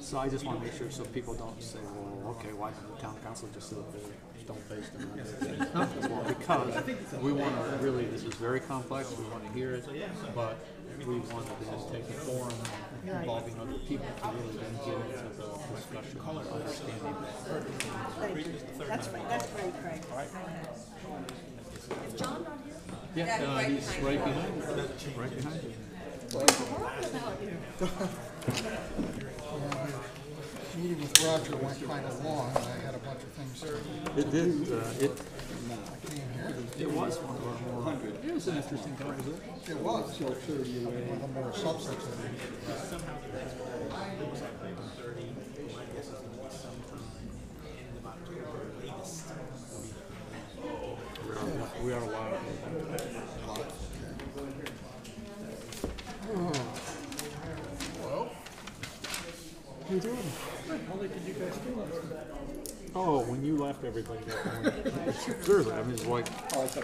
So I just want to make sure so people don't say, well, okay, why didn't the town council just sit up there, stone-faced and not do it? Well, because we want to really, this is very complex, we want to hear it, but we want to then take a forum involving other people to really then get into the discussion and understanding. Thank you. That's right. That's great, Craig. Is John not here? Yeah, he's right behind you. Right behind you. Meeting with Roger went kind of long, and I had a bunch of things to It did. came here. It was one of our more. It was an interesting conversation. It was. With a more substantive. We are wild. Hello? How you doing? How late did you guys do last night? Oh, when you left, everybody got going. Seriously, I mean, it's like.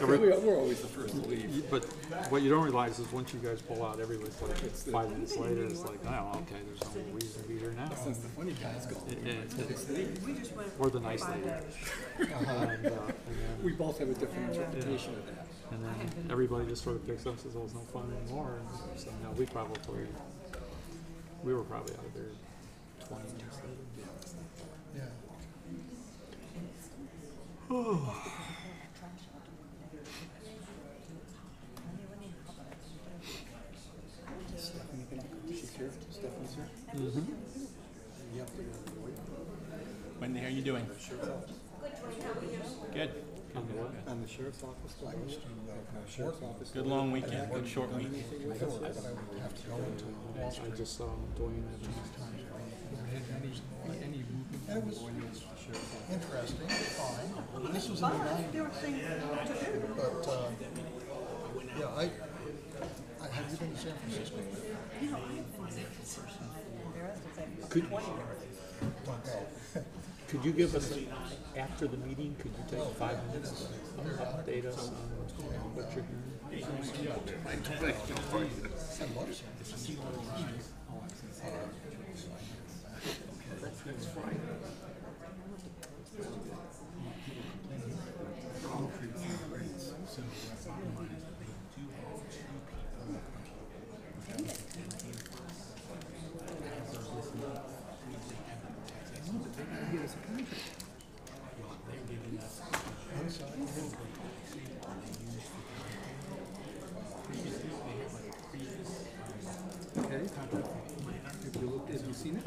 We're always the first to leave. But what you don't realize is once you guys pull out, everybody's like 5 minutes later. It's like, oh, okay, there's no reason to be here now. Since the funny guys go. Or the nice lady. We both have a different interpretation of that. And then everybody just sort of picks up and says, "Oh, it's no fun anymore." And so now we were probably out of there 20 minutes later. Yeah. She's here. Stephanie's here. Mm-hmm. Yep. Wendy, how are you doing? Good. On the what? On the sheriff's office. Sheriff's office. Good long weekend. Good short week. I would have to go into Wall I Street. just saw Dwayne at And it was interesting, fine. This was in the There 90s, were things to do. but, yeah, have you been to San Francisco? You know, I have fun. Could, Don't go. could you give us, after the meeting, could you take 5 minutes to update us on what you're doing? I love San Francisco. Okay. Have you seen it?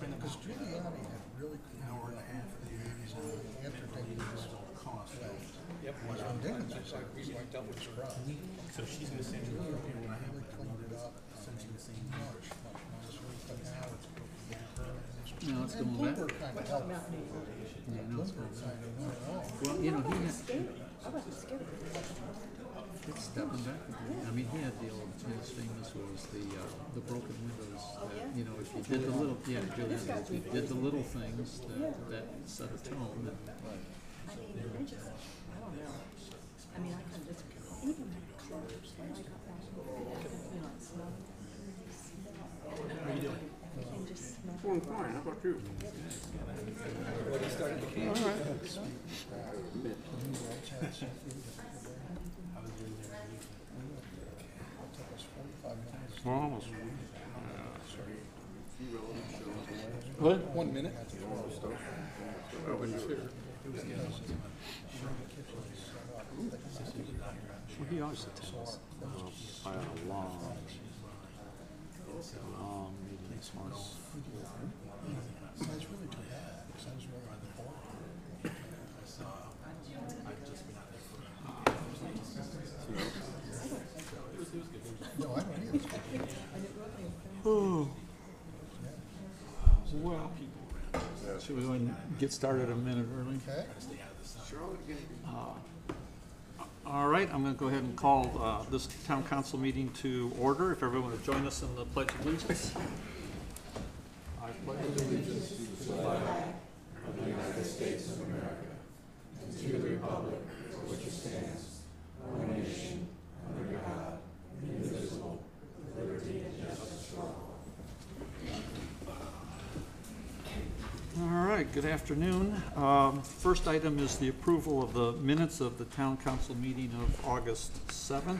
Because Giuliani had really cleaned up Yep. When Dickens was like, we went up with scrub. So she's missing. Really cleaned it up much. But now it's No, it's and going back. Bloomberg kind of helped. Bloomberg kind of went along. Well, you know, he had, I wasn't scared of it. it's stepping back. I mean, he had the old, his famous was the broken windows. That, you know, if you did the little, Julian, if you did the little things that set a tone. And, I mean, they just, I don't know. I mean, I can just, even my clothes, when I got back, you know, it smelled. How are you doing? And just smell. oh, fine. How about you? Everybody started the game. All right. We're almost. What? 1 minute. Well, he always attends by a long meeting this morning. That's really too bad, because I was really bored. No, I don't either. Oh. Well, should we go and get started a minute early? Okay? All right, I'm going to go ahead and call this town council meeting to order. If everyone would join us in the Pledge of Allegiance. All right, good afternoon. First item is the approval of the minutes of the town council meeting of August 7th.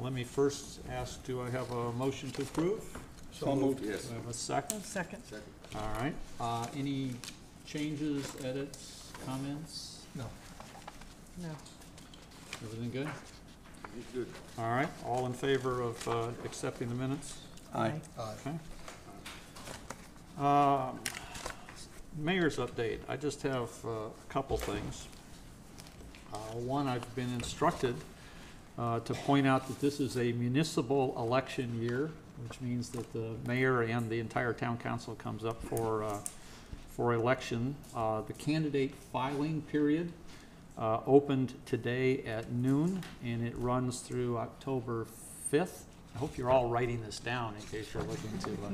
Let me first ask, do I have a motion to approve? So moved. Do I have a second? Second. All right. Any changes, edits, comments? No. No. Everything good? Good. All right. All in favor of accepting the minutes? Aye. Okay. Mayor's update. I just have a couple things. One, I've been instructed to point out that this is a municipal election year, which means that the mayor and the entire town council comes up for election. The candidate filing period opened today at noon, and it runs through October 5th. I hope you're all writing this down in case you're looking to. All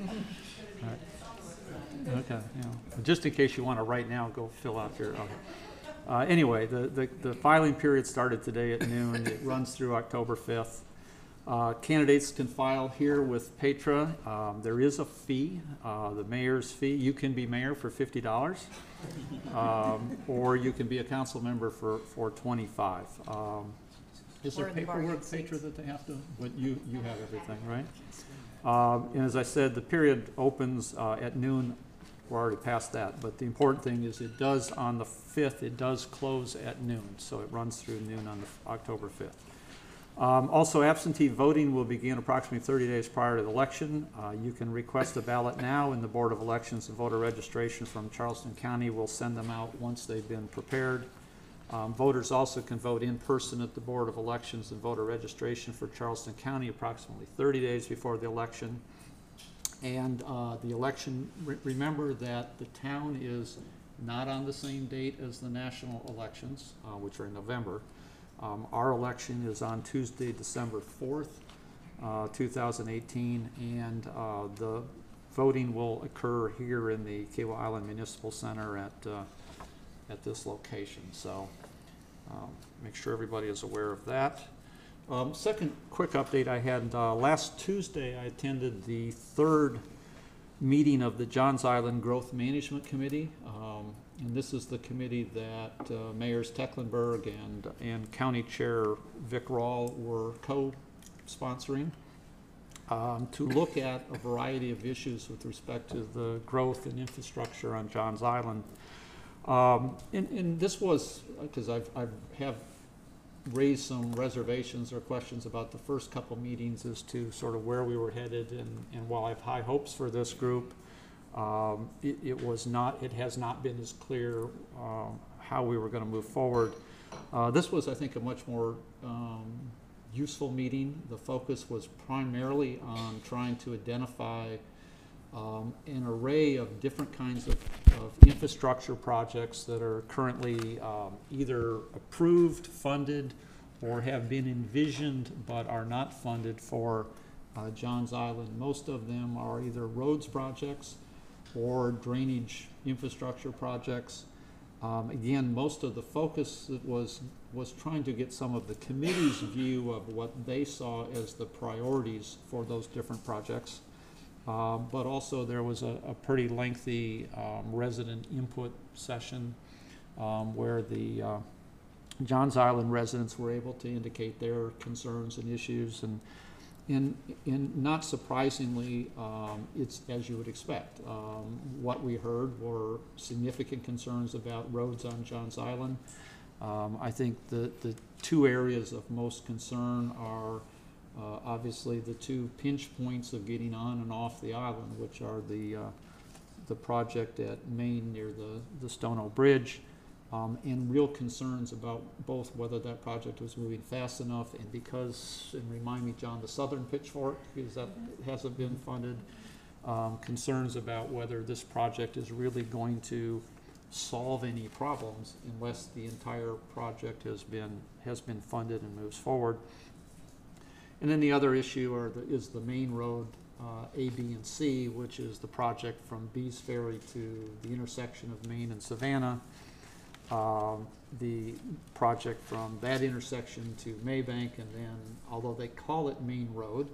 right. Okay, yeah. Just in case you want to write now, go fill out your. Okay. Anyway, the filing period started today at noon. It runs through October 5th. Candidates can file here with Petra. There is a fee, the mayor's fee. You can be mayor for $50, or you can be a council member for $25. Is there Or in the paperwork, bargaining Petra, seats. that they have to? But you have everything, right? And as I said, the period opens at noon. We're already past that, but the important thing is it does on the 5th, it does close at noon, so it runs through noon on the October 5th. Also, absentee voting will begin approximately 30 days prior to the election. You can request a ballot now, and the Board of Elections and Voter Registration from Charleston County will send them out once they've been prepared. Voters also can vote in person at the Board of Elections and Voter Registration for Charleston County approximately 30 days before the election. And the election, remember that the town is not on the same date as the national elections, which are in November. Our election is on Tuesday, December 4th, 2018, and the voting will occur here in the Kiawah Island Municipal Center at this location. So make sure everybody is aware of that. Second quick update I had, last Tuesday I attended the third meeting of the Johns Island Growth Management Committee. And this is the committee that Mayors Tecklenburg and County Chair Vic Rawl were co-sponsoring to look at a variety of issues with respect to the growth and infrastructure on Johns Island. And this was, because I have raised some reservations or questions about the first couple meetings as to sort of where we were headed, and while I have high hopes for this group, it has not been as clear how we were going to move forward. This was, I think, a much more useful meeting. The focus was primarily on trying to identify an array of different kinds of infrastructure projects that are currently either approved, funded, or have been envisioned but are not funded for Johns Island. Most of them are either roads projects or drainage infrastructure projects. Again, most of the focus was trying to get some of the committee's view of what they saw as the priorities for those different projects. But also there was a pretty lengthy resident input session where the Johns Island residents were able to indicate their concerns and issues, and not surprisingly, it's as you would expect. What we heard were significant concerns about roads on Johns Island. I think the two areas of most concern are obviously the two pinch points of getting on and off the island, which are the project at Maine near the Stono Bridge, and real concerns about both whether that project was moving fast enough, and remind me, John, the Southern Pitchfork, because that hasn't been funded, concerns about whether this project is really going to solve any problems unless the entire project has been funded and moves forward. And then the other issue is the main road A, B, and C, which is the project from Bees Ferry to the intersection of Main and Savannah, the project from that intersection to Maybank, and then, although they call it Main Road,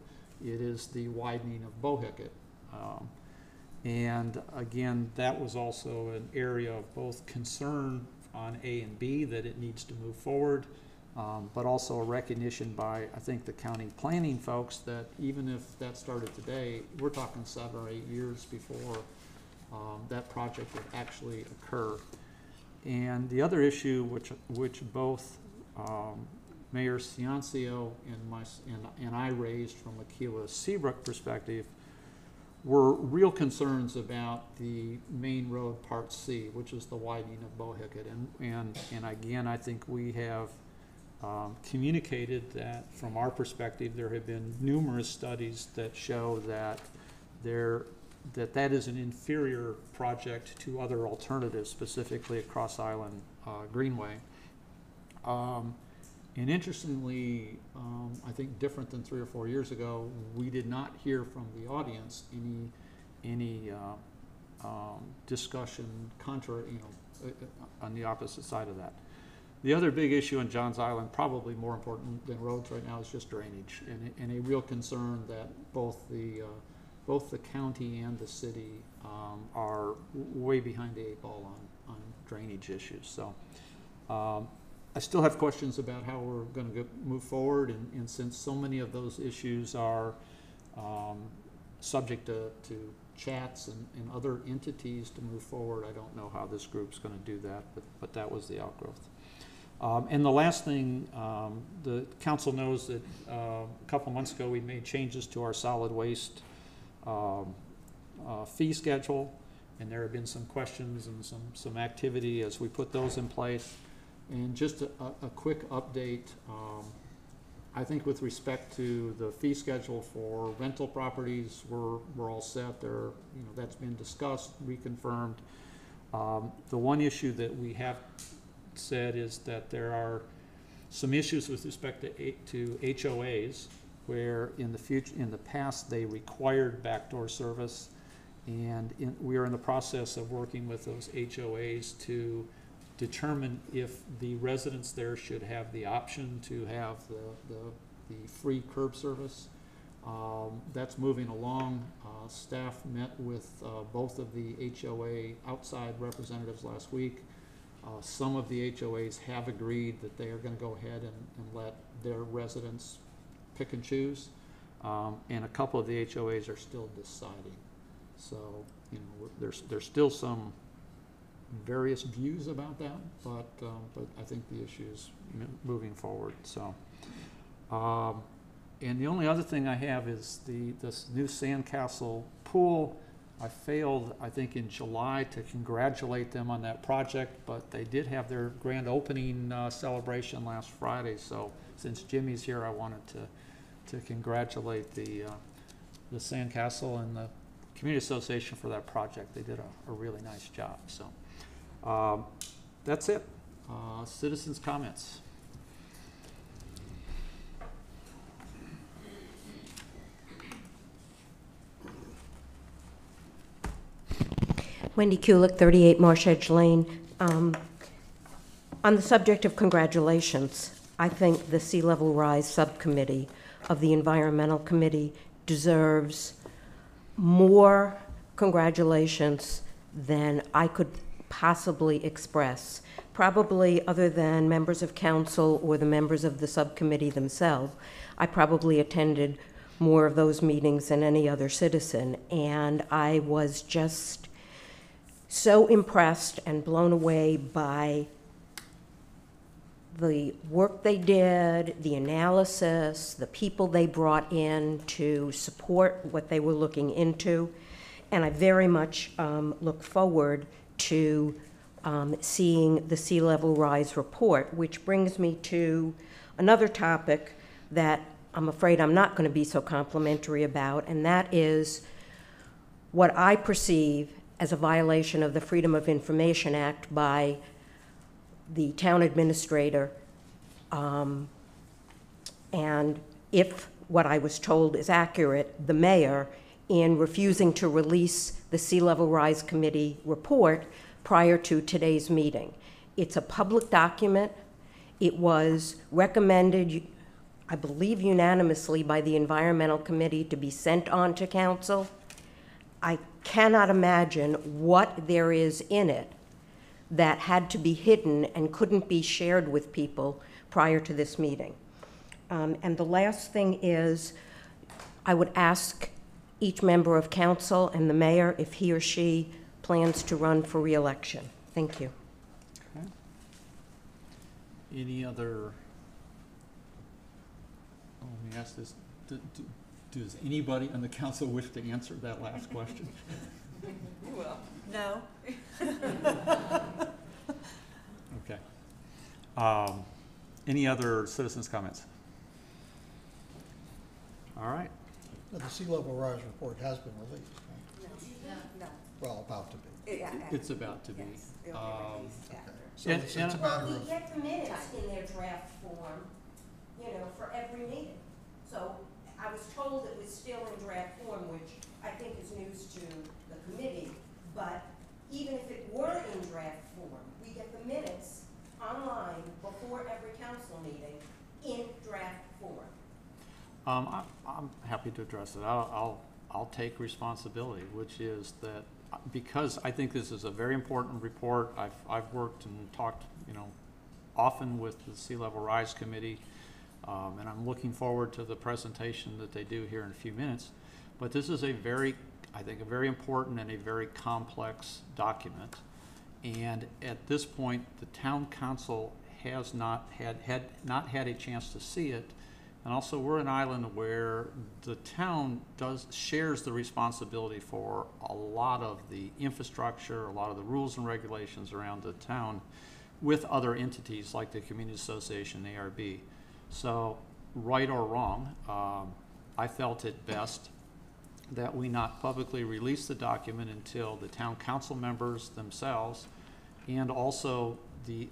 it is the widening of Bohicket. And again, that was also an area of both concern on A and B that it needs to move forward, but also a recognition by, I think, the county planning folks that even if that started today, we're talking 7 or 8 years before that project would actually occur. And the other issue, which both Mayor Ciancio and I raised from Aquila Seabrook perspective, were real concerns about the Main Road Part C, which is the widening of Bohicket. And again, I think we have communicated that from our perspective, there have been numerous studies that show that that is an inferior project to other alternatives, specifically at Cross Island Greenway. And interestingly, I think different than 3 or 4 years ago, we did not hear from the audience any discussion contrary, on the opposite side of that. The other big issue in Johns Island, probably more important than roads right now, is just drainage, and a real concern that both the county and the city are way behind the 8 ball on drainage issues. So I still have questions about how we're going to move forward, and since so many of those issues are subject to chats and other entities to move forward, I don't know how this group's going to do that, but that was the outgrowth. And the last thing, the council knows that a couple months ago we made changes to our solid waste fee schedule, and there have been some questions and some activity as we put those in place. And just a quick update, I think with respect to the fee schedule for rental properties, we're all set. That's been discussed, reconfirmed. The one issue that we have said is that there are some issues with respect to HOAs, where in the past they required backdoor service, and we are in the process of working with those HOAs to determine if the residents there should have the option to have the free curb service. That's moving along. Staff met with both of the HOA outside representatives last week. Some of the HOAs have agreed that they are going to go ahead and let their residents pick and choose, and a couple of the HOAs are still deciding. So, there's still some various views about that, but I think the issue is moving forward. So, and the only other thing I have is this new sandcastle pool. I failed, I think, in July to congratulate them on that project, but they did have their grand opening celebration last Friday. So since Jimmy's here, I wanted to congratulate the Sandcastle and the Community Association for that project. They did a really nice job. So that's it. Citizens' comments. Wendy Kulik, 38 Marsh Edge Lane. On the subject of congratulations, I think the Sea Level Rise Subcommittee of the Environmental Committee deserves more congratulations than I could possibly express. Probably other than members of council or the members of the subcommittee themselves, I probably attended more of those meetings than any other citizen, and I was just so impressed and blown away by the work they did, the analysis, the people they brought in to support what they were looking into. And I very much look forward to seeing the Sea Level Rise report, which brings me to another topic that I'm afraid I'm not going to be so complimentary about, and that is what I perceive as a violation of the Freedom of Information Act by the town administrator. And if what I was told is accurate, the mayor in refusing to release the Sea Level Rise Committee report prior to today's meeting. It's a public document. It was recommended, I believe unanimously, by the Environmental Committee to be sent on to council. I cannot imagine what there is in it that had to be hidden and couldn't be shared with people prior to this meeting. And the last thing is, I would ask each member of council and the mayor if he or she plans to run for re-election. Thank you. Okay. Any other, let me ask this, does anybody on the council wish to answer that last question? You will. No. Okay. Any other citizens' comments? All right. Now, the sea level rise report has been released, right? No. Well, about to be. It's about to be. So it's a matter We of, get the minutes in their draft form, you know, for every meeting. So I was told it was still in draft form, which I think is news to the committee. But even if it were in draft form, we get the minutes online before every council meeting in draft form. I'm happy to address it. I'll take responsibility, which is that because I think this is a very important report. I've worked and talked, you know, often with the Sea Level Rise Committee, and I'm looking forward to the presentation that they do here in a few minutes. But this is a very, I think, a very important and a very complex document. And at this point, the town council has not had a chance to see it. And also, we're an island where the town shares the responsibility for a lot of the infrastructure, a lot of the rules and regulations around the town with other entities like the Community Association, ARB. So, right or wrong, I felt it best that we not publicly release the document until the town council members themselves and also the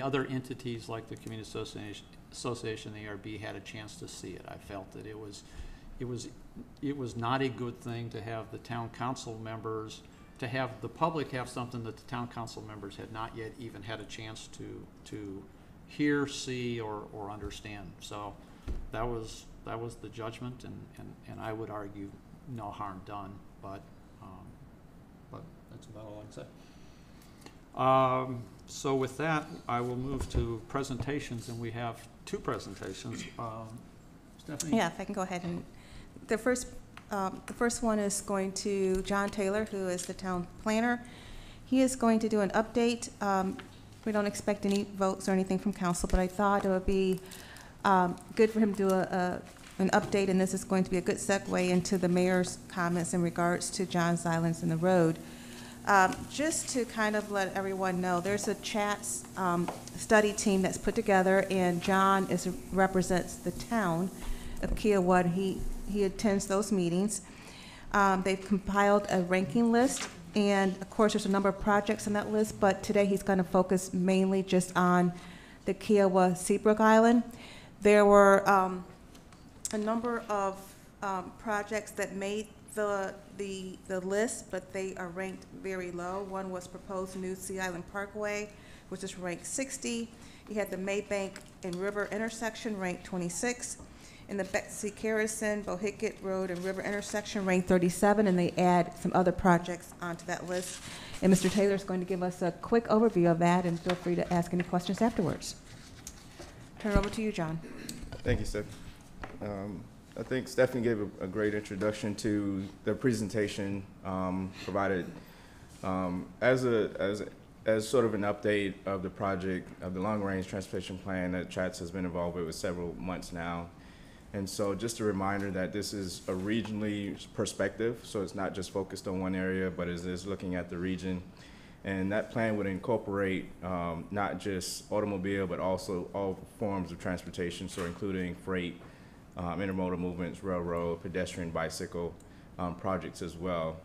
other entities like the Community Association, the ARB, had a chance to see it. I felt that it was not a good thing to have the town council members, to have the public have something that the town council members had not yet even had a chance to hear, see, or understand. So that was the judgment, and I would argue no harm done, but that's about all I can say. So with that, I will move to presentations, and we have two presentations. Stephanie? Yeah, if I can go ahead and, the first one is going to John Taylor, who is the town planner. He is going to do an update. We don't expect any votes or anything from council, but I thought it would be good for him to do an update, and this is going to be a good segue into the mayor's comments in regards to John's Islands in the road. Just to kind of let everyone know, there's a CHATS study team that's put together, and John represents the town of Kiawah. He attends those meetings. They've compiled a ranking list, and of course there's a number of projects on that list, but today he's going to focus mainly just on the Kiawah Seabrook Island. There were a number of projects that made the list, but they are ranked very low. One was proposed new Sea Island Parkway, which is ranked 60. You had the Maybank and River intersection ranked 26. And the Betsy Carrison, Bohicket Road and River intersection ranked 37, and they add some other projects onto that list. And Mr. Taylor is going to give us a quick overview of that, and feel free to ask any questions afterwards. Turn it over to you, John. Thank you, Stephanie. I think Stephanie gave a great introduction to the presentation provided as sort of an update of the project of the long-range transportation plan that CHATS has been involved with several months now. And so just a reminder that this is a regionally perspective, so it's not just focused on one area, but it is looking at the region. And that plan would incorporate not just automobile, but also all forms of transportation, so including freight, intermodal movements, railroad, pedestrian, bicycle projects as well.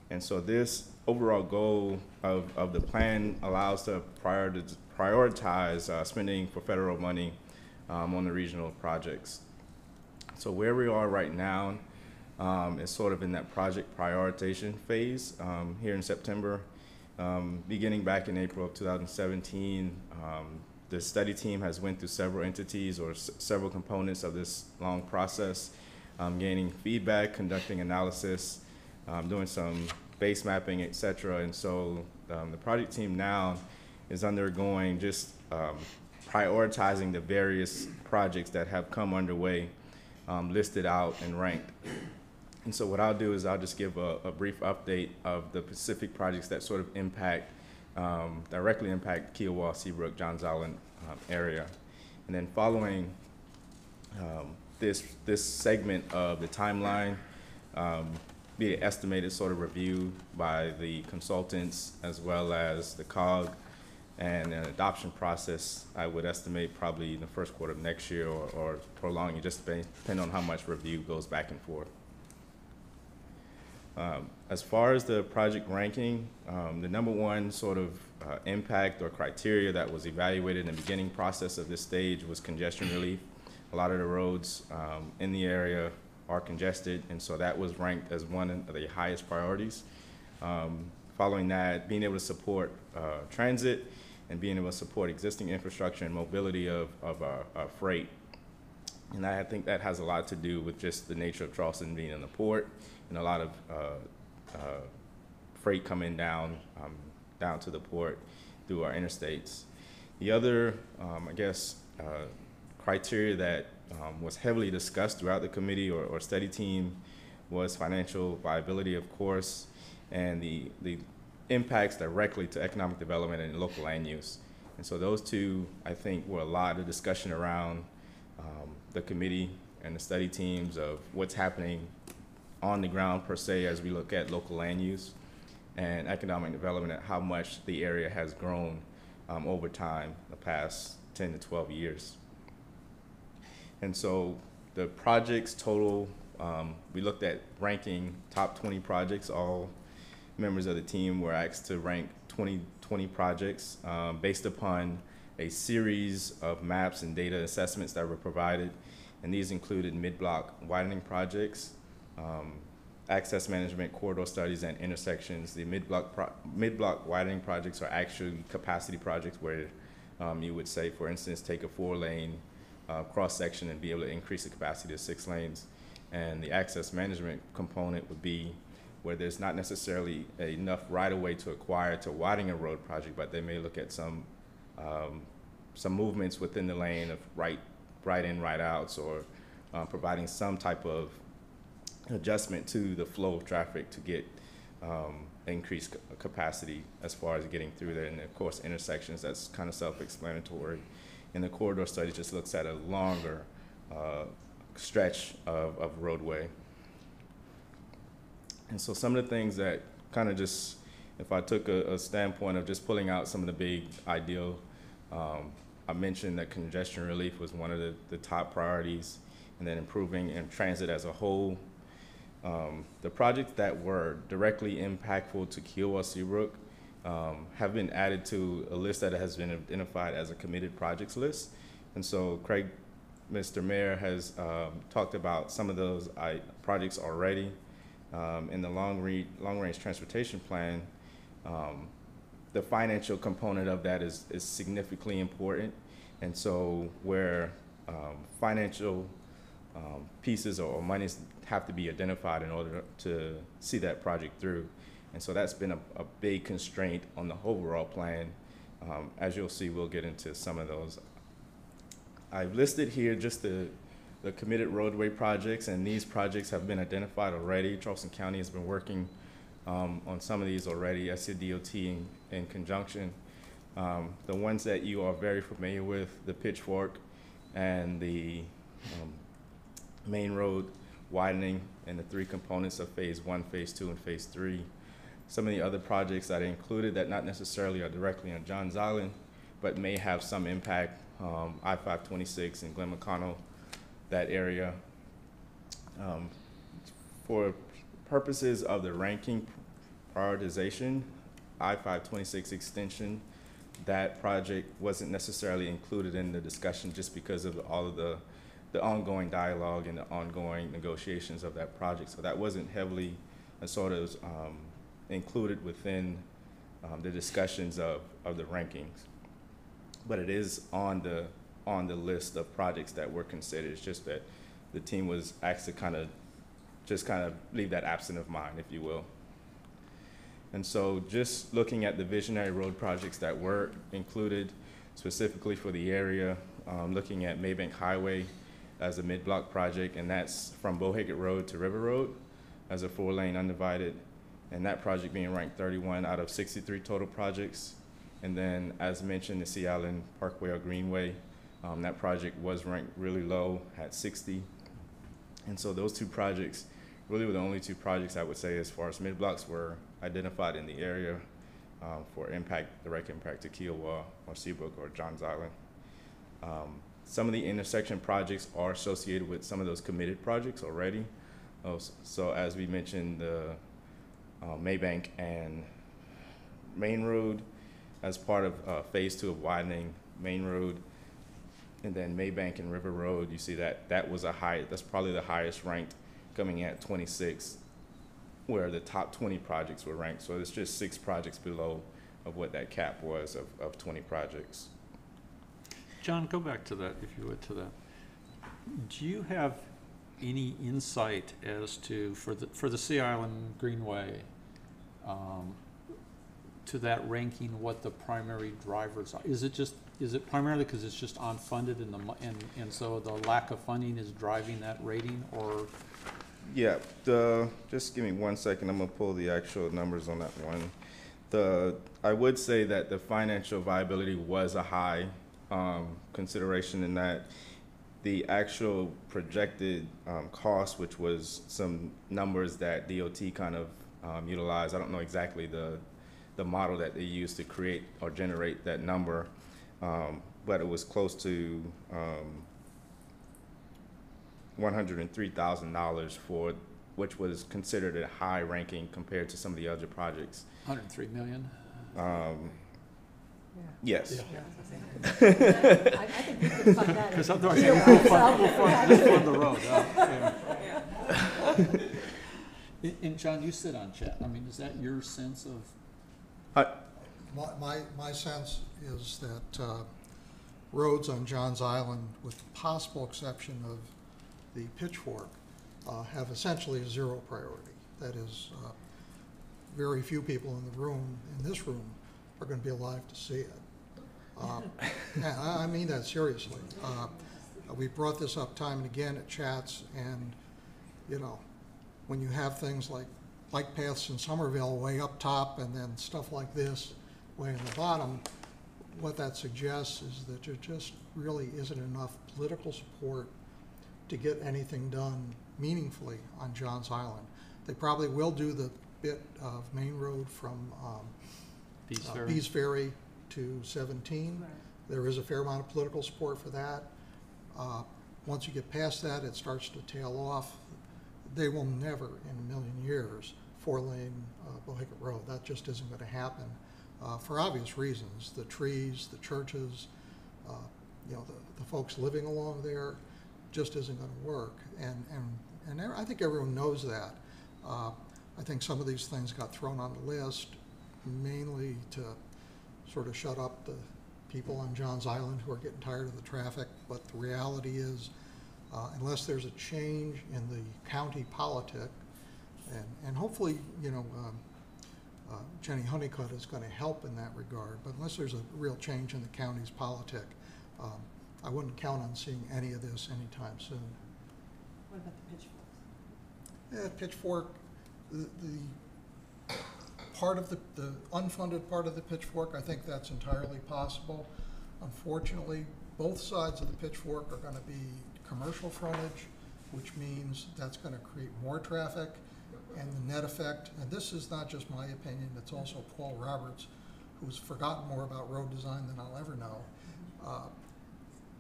And so this overall goal of the plan allows to prioritize spending for federal money on the regional projects. So where we are right now, is sort of in that project prioritization phase here in September. Beginning back in April of 2017, the study team has went through several entities or several components of this long process, gaining feedback, conducting analysis, doing some base mapping, et cetera. And so the project team now is undergoing just prioritizing the various projects that have come underway, listed out and ranked. And so what I'll do is I'll just give a brief update of the specific projects that sort of impact, directly impact Kiowa, Seabrook, Johns Island area. And then following this segment of the timeline, be an estimated sort of review by the consultants as well as the COG and an adoption process, I would estimate probably in the first quarter of next year or prolonging, just depending on how much review goes back and forth. As far as the project ranking, the number one sort of impact or criteria that was evaluated in the beginning process of this stage was congestion relief. A lot of the roads in the area are congested, and so that was ranked as one of the highest priorities. Following that, being able to support transit and being able to support existing infrastructure and mobility of freight. And I think that has a lot to do with just the nature of Charleston being in the port and a lot of freight coming down to the port through our interstates. The other, I guess, criteria that was heavily discussed throughout the committee or study team was financial viability, of course, and the impacts directly to economic development and local land use. And so those two, I think, were a lot of discussion around the committee and the study teams of what's happening on the ground per se as we look at local land use and economic development and how much the area has grown over time, the past 10 to 12 years. And so the projects total, we looked at ranking top 20 projects. All members of the team were asked to rank 20 projects based upon a series of maps and data assessments that were provided. And these included mid-block widening projects, access management, corridor studies, and intersections. The mid-block widening projects are actually capacity projects where you would say, for instance, take a 4-lane cross-section and be able to increase the capacity to 6 lanes. And the access management component would be where there's not necessarily enough right-of-way to acquire to widen a road project, but they may look at some movements within the lane of right in, right outs, or providing some type of adjustment to the flow of traffic to get increased capacity as far as getting through there. And of course, intersections, that's kind of self-explanatory. And the corridor study just looks at a longer stretch of roadway. And so some of the things that kind of just, if I took a standpoint of just pulling out some of the big ideal, I mentioned that congestion relief was one of the top priorities, and then improving in transit as a whole. The projects that were directly impactful to Kiowa Seabrook have been added to a list that has been identified as a committed projects list. And so Craig, Mr. Mayor, has talked about some of those projects already. In the long-range transportation plan, the financial component of that is significantly important. And so where financial pieces or monies have to be identified in order to see that project through. And so that's been a big constraint on the overall plan. As you'll see, we'll get into some of those. I've listed here just the committed roadway projects, and these projects have been identified already. Charleston County has been working on some of these already, SCDOT in conjunction. The ones that you are very familiar with, the Pitchfork and the main road widening, and the 3 components of phase 1, phase 2, and phase 3. Some of the other projects that are included that not necessarily are directly on Johns Island, but may have some impact, I-526 and Glen McConnell, that area. For purposes of the ranking prioritization, I-526 extension, that project wasn't necessarily included in the discussion just because of all of the the ongoing dialogue and the ongoing negotiations of that project. So that wasn't heavily sort of included within the discussions of the rankings. But it is on the list of projects that were considered. It's just that the team was asked to kind of leave that absent of mind, if you will. And so just looking at the visionary road projects that were included specifically for the area, looking at Maybank Highway as a mid-block project, and that's from Bohaget Road to River Road as a 4-lane undivided, and that project being ranked 31 out of 63 total projects. And then, as mentioned, the Sea Island Parkway or Greenway, that project was ranked really low at 60. And so those two projects really were the only two projects I would say as far as mid-blocks were identified in the area for direct impact to Kiowa or Seabrook or Johns Island. Some of the intersection projects are associated with some of those committed projects already. So as we mentioned, the Maybank and Main Road as part of phase 2 of widening Main Road, and then Maybank and River Road, you see that was that's probably the highest ranked, coming at 26, where the top 20 projects were ranked. So it's just 6 projects below of what that cap was of 20 projects. John, go back to that, if you would, to that. Do you have any insight as to, for the Sea Island Greenway, to that ranking, what the primary drivers are? Is it primarily because it's just unfunded and so the lack of funding is driving that rating, or? Yeah, just give me 1 second. I'm gonna pull the actual numbers on that one. I would say that the financial viability was a high consideration in that the actual projected cost, which was some numbers that DOT kind of utilized. I don't know exactly the model that they used to create or generate that number, but it was close to $103,000 for, which was considered a high ranking compared to some of the other projects. 103 million? Yes. I think we could fund that. Because otherwise we'll fund the road. Yeah. And John, you sit on chat. I mean, is that your sense of? My sense is that roads on Johns Island, with the possible exception of the Pitchfork, have essentially a 0 priority. That is, very few people in this room, are going to be alive to see it. I mean that seriously. We brought this up time and again at chats, and you know, when you have things like bike paths in Somerville way up top and then stuff like this way in the bottom, what that suggests is that there just really isn't enough political support to get anything done meaningfully on Johns Island. They probably will do the bit of Main Road from Bees Ferry to 17. Right. There is a fair amount of political support for that. Once you get past that, it starts to tail off. They will never in a million years 4-lane Bohaget Road. That just isn't going to happen for obvious reasons. The trees, the churches, you know, the folks living along there, just isn't going to work. And I think everyone knows that. I think some of these things got thrown on the list mainly to sort of shut up the people on Johns Island who are getting tired of the traffic. But the reality is, unless there's a change in the county politic, and hopefully, you know, Jenny Honeycutt is going to help in that regard, but unless there's a real change in the county's politic, I wouldn't count on seeing any of this anytime soon. What about the Pitchforks? Yeah, Pitchfork, the part of the unfunded part of the Pitchfork, I think that's entirely possible. Unfortunately, both sides of the Pitchfork are going to be commercial frontage, which means that's going to create more traffic, and the net effect, and this is not just my opinion, it's also Paul Roberts, who's forgotten more about road design than I'll ever know.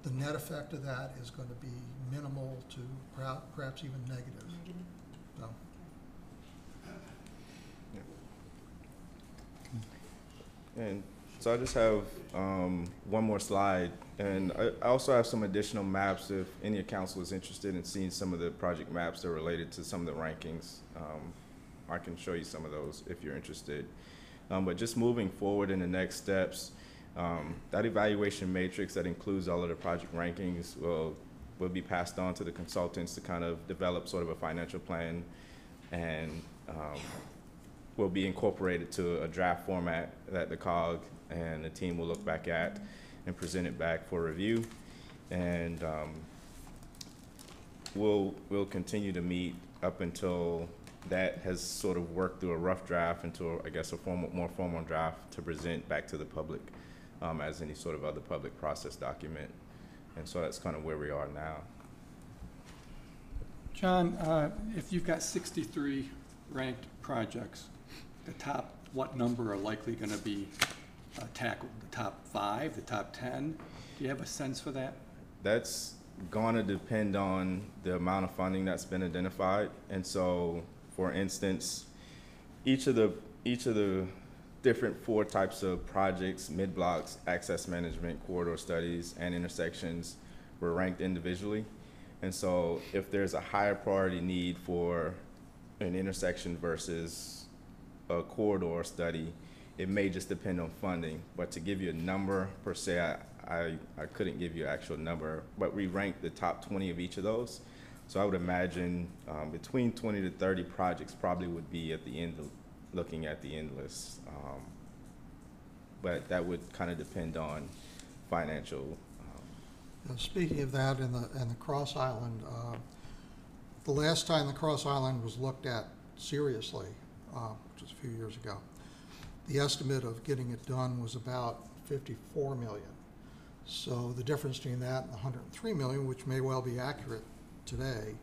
The net effect of that is going to be minimal to perhaps even negative. So. And So I just have one more slide, and I also have some additional maps if any council is interested in seeing some of the project maps that are related to some of the rankings. I can show you some of those if you're interested. But just moving forward in the next steps, that evaluation matrix that includes all of the project rankings will be passed on to the consultants to kind of develop sort of a financial plan, and will be incorporated to a draft format that the COG and the team will look back at and present it back for review. And we'll continue to meet up until that has sort of worked through a rough draft into, I guess, a more formal draft to present back to the public as any sort of other public process document. And so that's kind of where we are now. John, if you've got 63 ranked projects, the top, what number are likely going to be tackled? The top 5, the top 10? Do you have a sense for that? That's going to depend on the amount of funding that's been identified. And so, for instance, each of the different 4 types of projects, mid-blocks, access management, corridor studies, and intersections were ranked individually. And so if there's a higher priority need for an intersection versus a corridor study, it may just depend on funding. But to give you a number per se, I couldn't give you an actual number, but we ranked the top 20 of each of those. So I would imagine between 20 to 30 projects probably would be at the end of looking at the end list. But that would kind of depend on financial. Speaking of that, in the Cross Island, the last time the Cross Island was looked at seriously, which was a few years ago, the estimate of getting it done was about 54 million. So the difference between that and the 103 million, which may well be accurate today,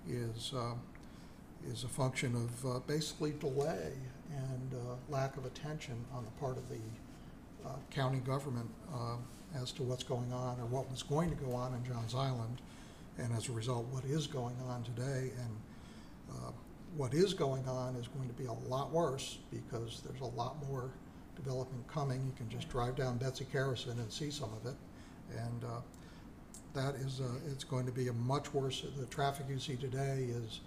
is a function of basically delay and lack of attention on the part of the county government as to what's going on or what was going to go on in Johns Island, and as a result, what is going on today. And what is going on is going to be a lot worse because there's a lot more development coming. You can just drive down Betsy Carrison and see some of it. And that is, it's going to be a much worse, the traffic you see today is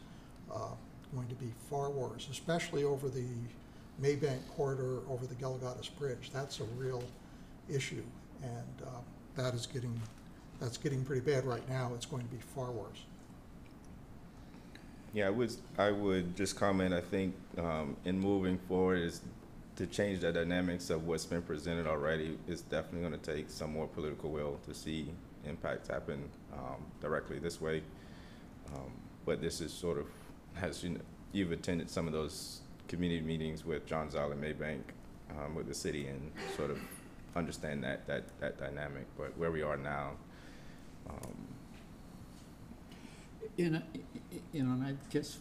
going to be far worse, especially over the Maybank corridor over the Galligatus Bridge. That's a real issue, and that's getting pretty bad right now. It's going to be far worse. Yeah, I would just comment, I think in moving forward is to change the dynamics of what's been presented already is definitely going to take some more political will to see impacts happen directly this way. But this is sort of, as you've attended some of those community meetings with Johns Island, Maybank, with the city, and sort of understand that dynamic. But where we are now, And I guess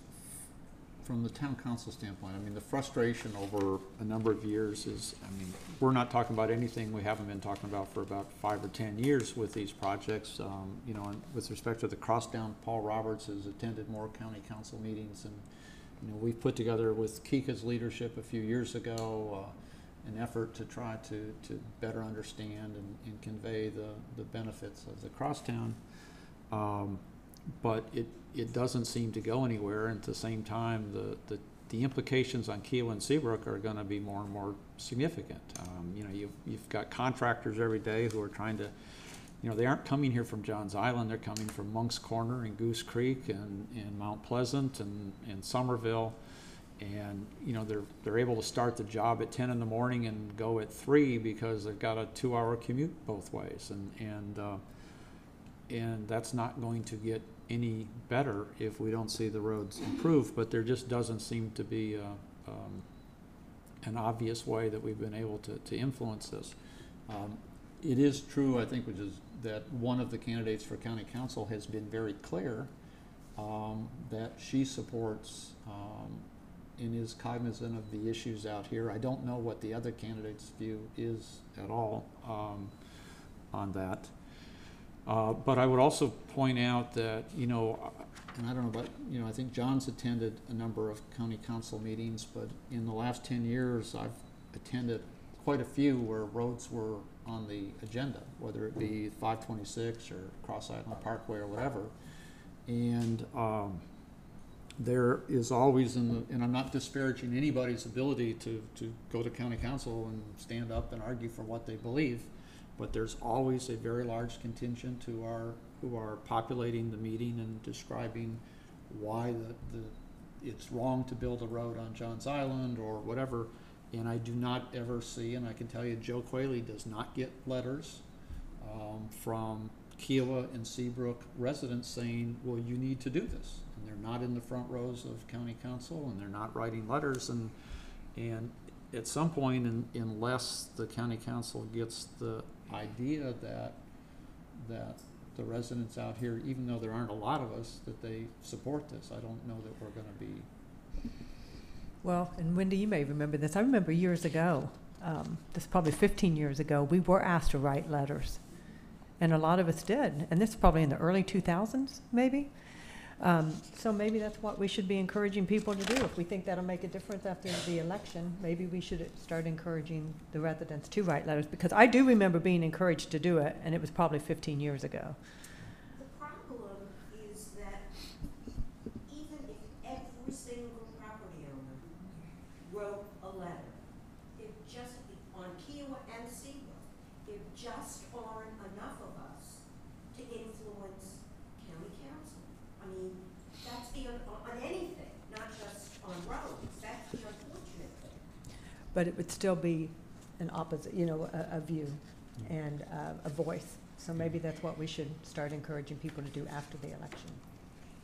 from the town council standpoint, I mean, the frustration over a number of years is, I mean, we're not talking about anything we haven't been talking about for about 5 or 10 years with these projects. You know, and with respect to the Crosstown, Paul Roberts has attended more county council meetings, and you know, we've put together with Kika's leadership a few years ago an effort to try to better understand and convey the benefits of the Crosstown. But it doesn't seem to go anywhere, and at the same time, the implications on Keel and Seabrook are going to be more and more significant. You know, you've got contractors every day who are trying to, you know, they aren't coming here from Johns Island, they're coming from Monk's Corner and Goose Creek and Mount Pleasant and Somerville, and you know, they're able to start the job at 10 in the morning and go at 3 because they've got a 2-hour commute both ways, and that's not going to get any better if we don't see the roads improve. But there just doesn't seem to be an obvious way that we've been able to influence this. It is true, I think, which is that one of the candidates for county council has been very clear that she supports and is cognizant of the issues out here. I don't know what the other candidate's view is at all on that. But I would also point out that, you know, and I don't know, but, you know, I think John's attended a number of county council meetings, but in the last 10 years, I've attended quite a few where roads were on the agenda, whether it be 526 or Cross Island Parkway or whatever. And there is always, and I'm not disparaging anybody's ability to go to county council and stand up and argue for what they believe, but there's always a very large contingent who are populating the meeting and describing why it's wrong to build a road on Johns Island or whatever. And I do not ever see, and I can tell you Joe Quayle does not get letters from Kiowa and Seabrook residents saying, well, you need to do this. And they're not in the front rows of county council, and they're not writing letters. And at some point, unless the county council gets the idea that the residents out here, even though there aren't a lot of us, that they support this, I don't know that we're going to be. Well, and Wendy, you may remember this. I remember years ago, this is probably 15 years ago, we were asked to write letters. And a lot of us did. And this is probably in the early 2000s, maybe. So maybe that's what we should be encouraging people to do. If we think that'll make a difference after the election, maybe we should start encouraging the residents to write letters. Because I do remember being encouraged to do it, and it was probably 15 years ago. The problem is that even if every single property owner wrote a letter, if just on Kiowa and Seabrook, there just aren't enough of us to influence county council. I mean, that's on anything, not just on roads. That's the unfortunate thing. But it would still be an opposite, you know, a view and a voice. So maybe that's what we should start encouraging people to do after the election.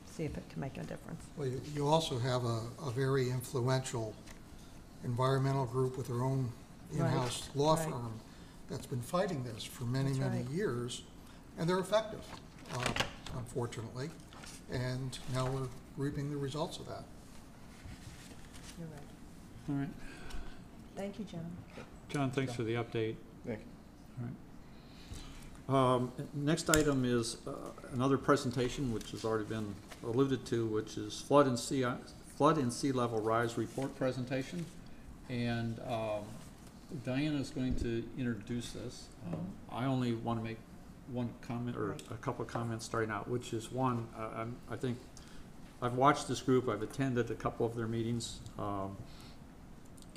See if it can make a difference. Well, you also have a very influential environmental group with their own in-house law right. firm that's been fighting this for many, That's many right. years, and they're effective, unfortunately. And now we're reaping the results of that. You're right. All right. Thank you, John. John, thanks for the update. Thank you. All right. Next item is another presentation, which has already been alluded to, which is flood and sea level rise report presentation. And Diana is going to introduce this. I only want to make one comment or a couple of comments starting out, which is one, I think I've watched this group, I've attended a couple of their meetings,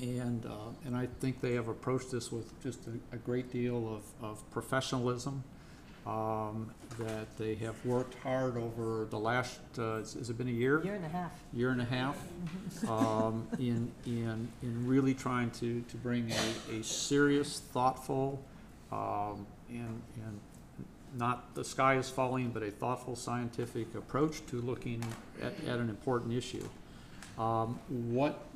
and I think they have approached this with just a great deal of professionalism, that they have worked hard over the last, has it been a year? Year and a half. Year and a half, in really trying to bring a serious, thoughtful, and not the sky is falling, but a thoughtful scientific approach to looking at an important issue. What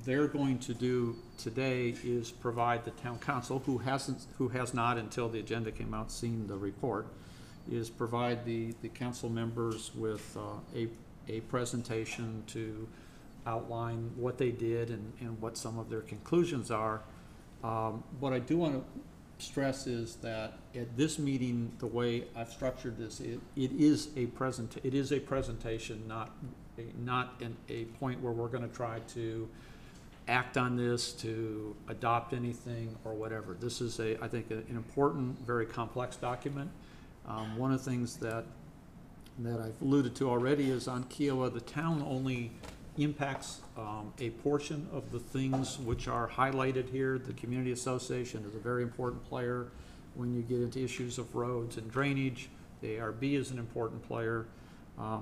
they're going to do today is provide the town council, who has not until the agenda came out seen the report, is provide the council members with a presentation to outline what they did and what some of their conclusions are. What I do want to stress is that at this meeting, the way I've structured this, it is a presentation, not a point where we're going to try to act on this, to adopt anything or whatever. This is I think an important, very complex document. One of the things that I've alluded to already is on Kiowa, the town only impacts a portion of the things which are highlighted here. The community association is a very important player when you get into issues of roads and drainage. The ARB is an important player.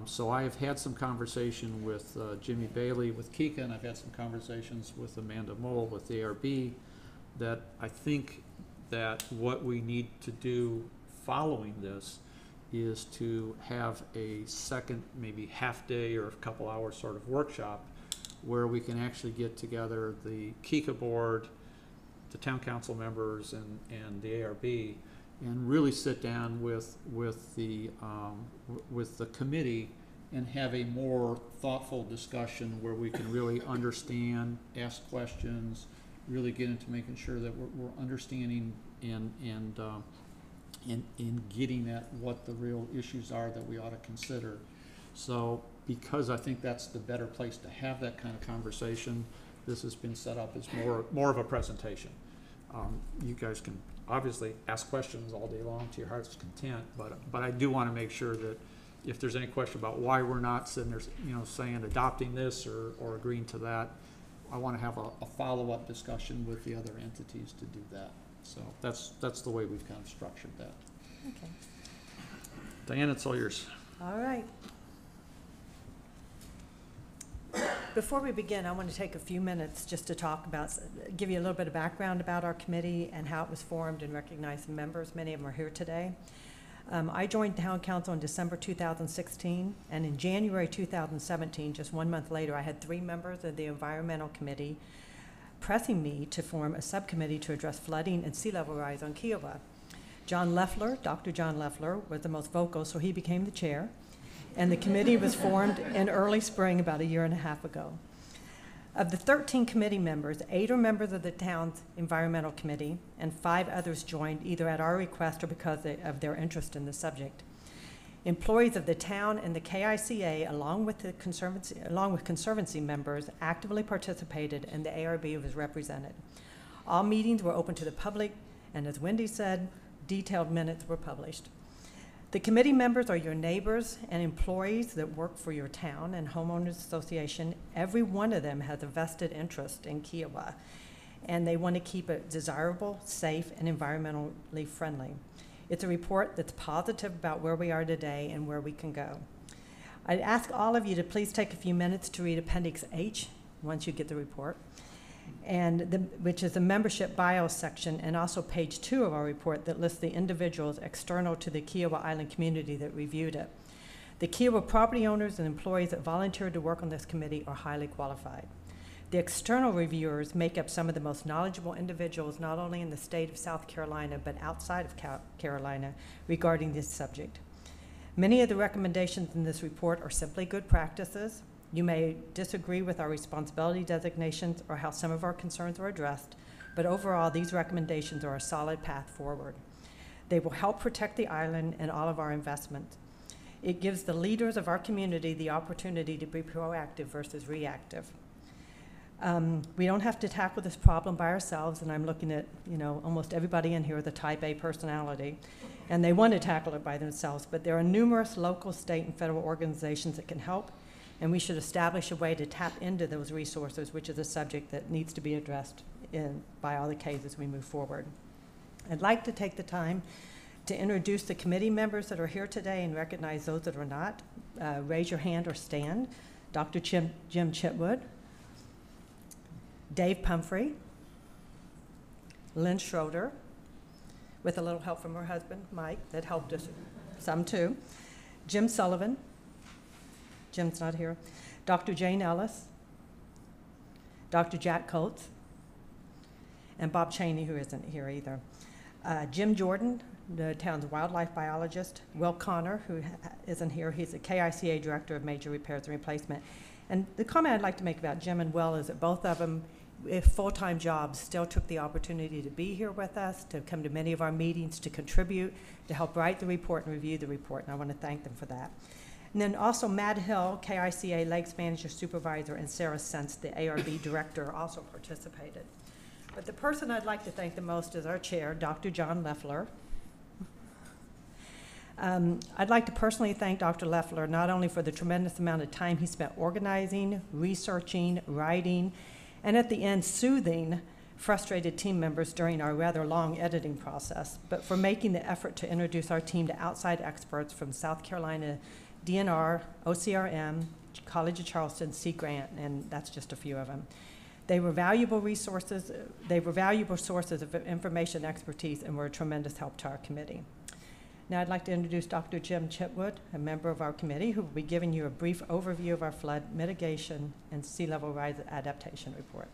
So I have had some conversation with Jimmy Bailey with Kika, and I've had some conversations with Amanda Mole with the ARB, that I think that what we need to do following this is to have a second, maybe half day or a couple hours sort of workshop where we can actually get together the Kika board, the town council members, and the ARB, and really sit down with the committee and have a more thoughtful discussion where we can really understand, ask questions, really get into making sure that we're understanding and getting at what the real issues are that we ought to consider. So because I think that's the better place to have that kind of conversation, this has been set up as more of a presentation. You guys can obviously ask questions all day long to your heart's content, but I do want to make sure that if there's any question about why we're not sitting there, saying adopting this or agreeing to that, I want to have a follow-up discussion with the other entities to do that. So that's the way we've kind of structured that. Okay. Diane, it's all yours. All right. Before we begin, I want to take a few minutes just to give you a little bit of background about our committee and how it was formed and recognize the members. Many of them are here today. I joined Town Council in December 2016, and in January 2017, just 1 month later, I had 3 members of the Environmental Committee pressing me to form a subcommittee to address flooding and sea level rise on Kiowa. Dr. John Leffler, was the most vocal, so he became the chair. And the committee was formed in early spring about 1.5 years ago. Of the 13 committee members, 8 are members of the town's environmental committee, and 5 others joined either at our request or because of their interest in the subject. Employees of the town and the KICA, along with Conservancy members, actively participated, and the ARB was represented. All meetings were open to the public, and as Wendy said, detailed minutes were published. The committee members are your neighbors and employees that work for your town and homeowners association. Every one of them has a vested interest in Kiowa, and they want to keep it desirable, safe, and environmentally friendly. It's a report that's positive about where we are today and where we can go. I'd ask all of you to please take a few minutes to read Appendix H once you get the report, which is the membership bio section, and also page 2 of our report that lists the individuals external to the Kiowa Island community that reviewed it. The Kiowa property owners and employees that volunteered to work on this committee are highly qualified. The external reviewers make up some of the most knowledgeable individuals, not only in the state of South Carolina, but outside of Carolina regarding this subject. Many of the recommendations in this report are simply good practices. You may disagree with our responsibility designations or how some of our concerns are addressed, but overall, these recommendations are a solid path forward. They will help protect the island and all of our investments. It gives the leaders of our community the opportunity to be proactive versus reactive. We don't have to tackle this problem by ourselves, and I'm looking at, almost everybody in here with a type A personality, and they want to tackle it by themselves, but there are numerous local, state, and federal organizations that can help, and we should establish a way to tap into those resources, which is a subject that needs to be addressed by all the Ks as we move forward. I'd like to take the time to introduce the committee members that are here today and recognize those that are not. Raise your hand or stand. Dr. Jim Chitwood, Dave Pumphrey, Lynn Schroeder, with a little help from her husband, Mike, that helped us some too, Jim Sullivan, Jim's not here, Dr. Jane Ellis, Dr. Jack Coates, and Bob Cheney, who isn't here either. Jim Jordan, the town's wildlife biologist, Will Connor, who isn't here, he's the KICA Director of Major Repairs and Replacement. And the comment I'd like to make about Jim and Will is that both of them, with full-time jobs, still took the opportunity to be here with us, to come to many of our meetings, to contribute, to help write the report and review the report, and I want to thank them for that. And then also Matt Hill, KICA Lakes Manager Supervisor, and Sarah Sense, the ARB Director, also participated. But the person I'd like to thank the most is our chair, Dr. John Leffler. I'd like to personally thank Dr. Leffler not only for the tremendous amount of time he spent organizing, researching, writing, and at the end soothing frustrated team members during our rather long editing process, but for making the effort to introduce our team to outside experts from South Carolina DNR, OCRM, College of Charleston, Sea Grant, and that's just a few of them. They were valuable resources. They were valuable sources of information, expertise, and were a tremendous help to our committee. Now I'd like to introduce Dr. Jim Chitwood, a member of our committee, who will be giving you a brief overview of our flood mitigation and sea level rise adaptation report.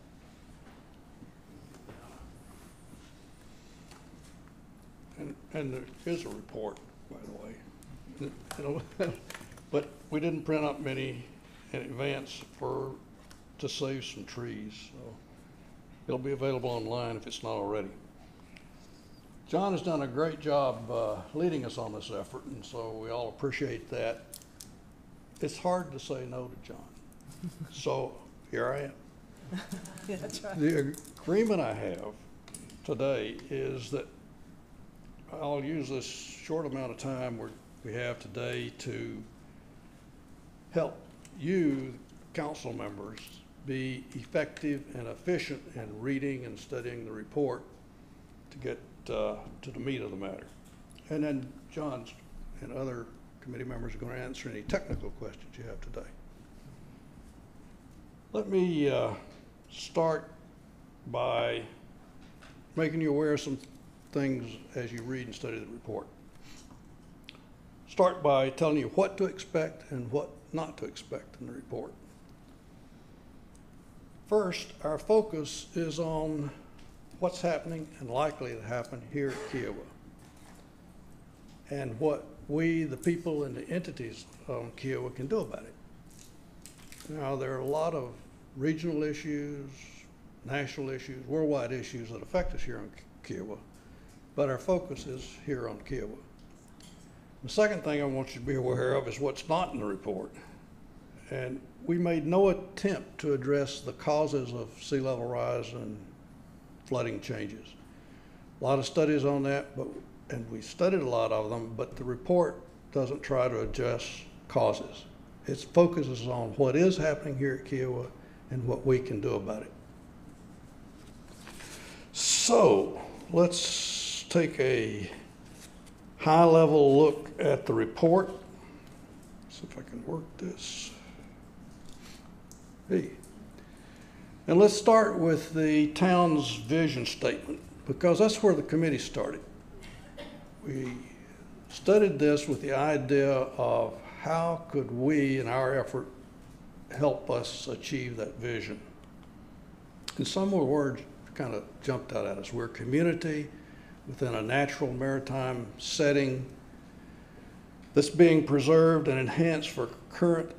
And there is a report, by the way. But we didn't print up many in advance to save some trees. So it'll be available online if it's not already. John has done a great job leading us on this effort, and so we all appreciate that. It's hard to say no to John. So here I am. Yeah, that's right. The agreement I have today is that I'll use this short amount of time we have today to help you, council members, be effective and efficient in reading and studying the report to get to the meat of the matter. And then John and other committee members are going to answer any technical questions you have today. Let me start by making you aware of some things as you read and study the report. Start by telling you what to expect and what not to expect in the report. First, our focus is on what's happening and likely to happen here at Kiowa, and what we, the people and the entities of Kiowa, can do about it. Now, there are a lot of regional issues, national issues, worldwide issues that affect us here on Kiowa, but our focus is here on Kiowa. The second thing I want you to be aware of is what's not in the report. And we made no attempt to address the causes of sea level rise and flooding changes. A lot of studies on that, and we studied a lot of them, but the report doesn't try to address causes. Its focus is on what is happening here at Kiowa and what we can do about it. So let's take a high-level look at the report. See if I can work this. Hey. And let's start with the town's vision statement, because that's where the committee started. We studied this with the idea of how could we, in our effort, help us achieve that vision. And some of the words kind of jumped out at us. We're a community within a natural maritime setting that's being preserved and enhanced for current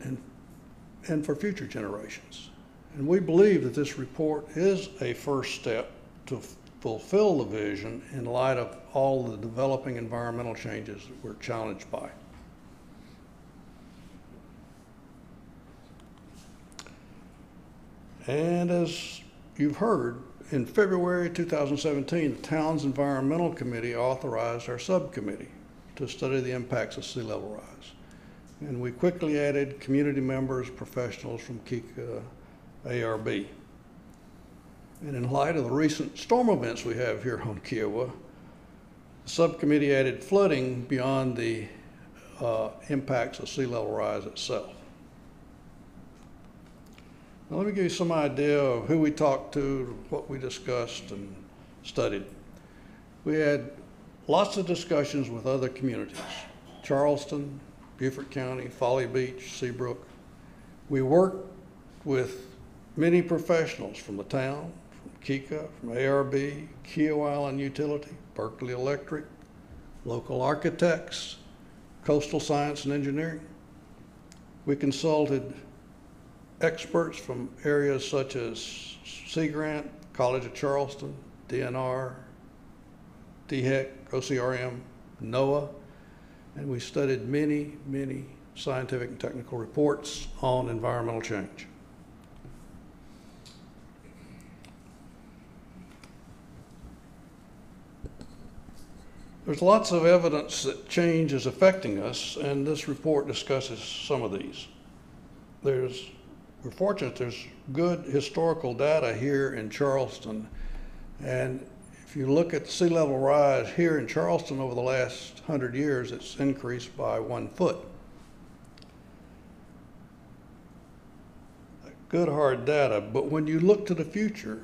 and for future generations. And we believe that this report is a first step to fulfill the vision in light of all the developing environmental changes that we're challenged by. And as you've heard, in February 2017, the town's environmental committee authorized our subcommittee to study the impacts of sea level rise. And we quickly added community members, professionals from KICA, ARB. And in light of the recent storm events we have here on Kiowa, the subcommittee added flooding beyond the impacts of sea level rise itself. Now, let me give you some idea of who we talked to, what we discussed and studied. We had lots of discussions with other communities, Charleston, Beaufort County, Folly Beach, Seabrook. We worked with many professionals from the town, from KICA, from ARB, Kiowa Island Utility, Berkeley Electric, local architects, coastal science and engineering. We consulted experts from areas such as Sea Grant, College of Charleston, DNR, DHEC, OCRM, NOAA, and we studied many, many scientific and technical reports on environmental change. There's lots of evidence that change is affecting us, and this report discusses some of these. We're fortunate there's good historical data here in Charleston, and if you look at the sea level rise here in Charleston over the last 100 years, it's increased by 1 foot. Good hard data, but when you look to the future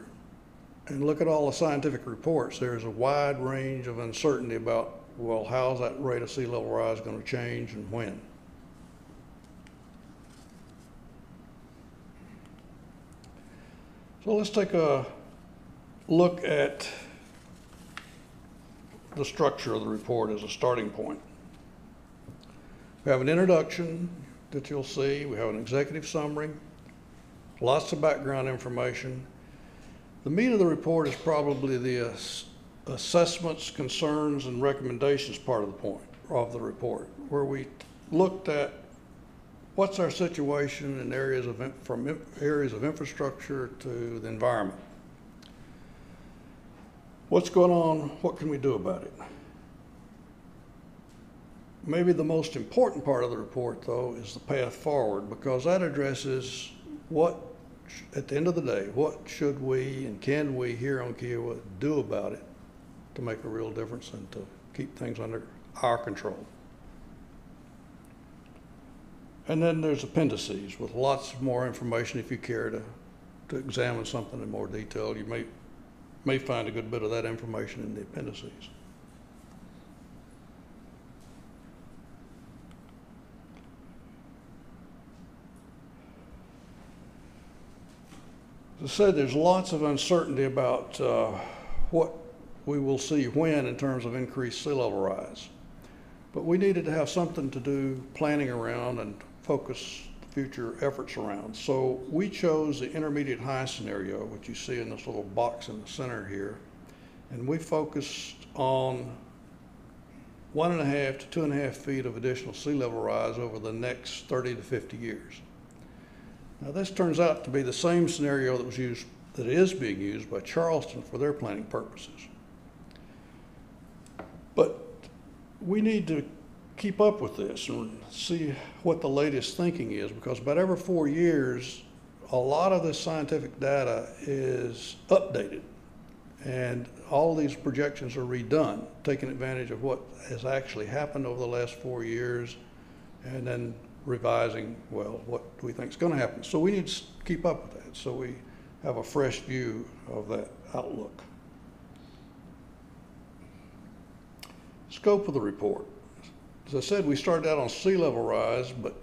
and look at all the scientific reports, there's a wide range of uncertainty about, well, how's that rate of sea level rise going to change and when? So let's take a look at the structure of the report as a starting point. We have an introduction that you'll see. We have an executive summary, lots of background information. The meat of the report is probably the assessments, concerns, and recommendations part of the report, where we looked at what's our situation in areas from areas of infrastructure to the environment. What's going on? What can we do about it? Maybe the most important part of the report, though, is the path forward, because that addresses what, at the end of the day, what should we and can we here on Kiowa do about it to make a real difference and to keep things under our control. And then there's appendices with lots more information if you care to examine something in more detail. You may find a good bit of that information in the appendices. As I said, there's lots of uncertainty about what we will see when in terms of increased sea level rise. But we needed to have something to do planning around and focus future efforts around. So we chose the intermediate high scenario, which you see in this little box in the center here. And we focused on 1.5 to 2.5 feet of additional sea level rise over the next 30 to 50 years. Now this turns out to be the same scenario that is being used by Charleston for their planning purposes. But we need to keep up with this and see what the latest thinking is, because about every 4 years, a lot of this scientific data is updated and all these projections are redone, taking advantage of what has actually happened over the last 4 years and then revising, well, what do we think is going to happen. So we need to keep up with that so we have a fresh view of that outlook. Scope of the report. As I said, we started out on sea level rise, but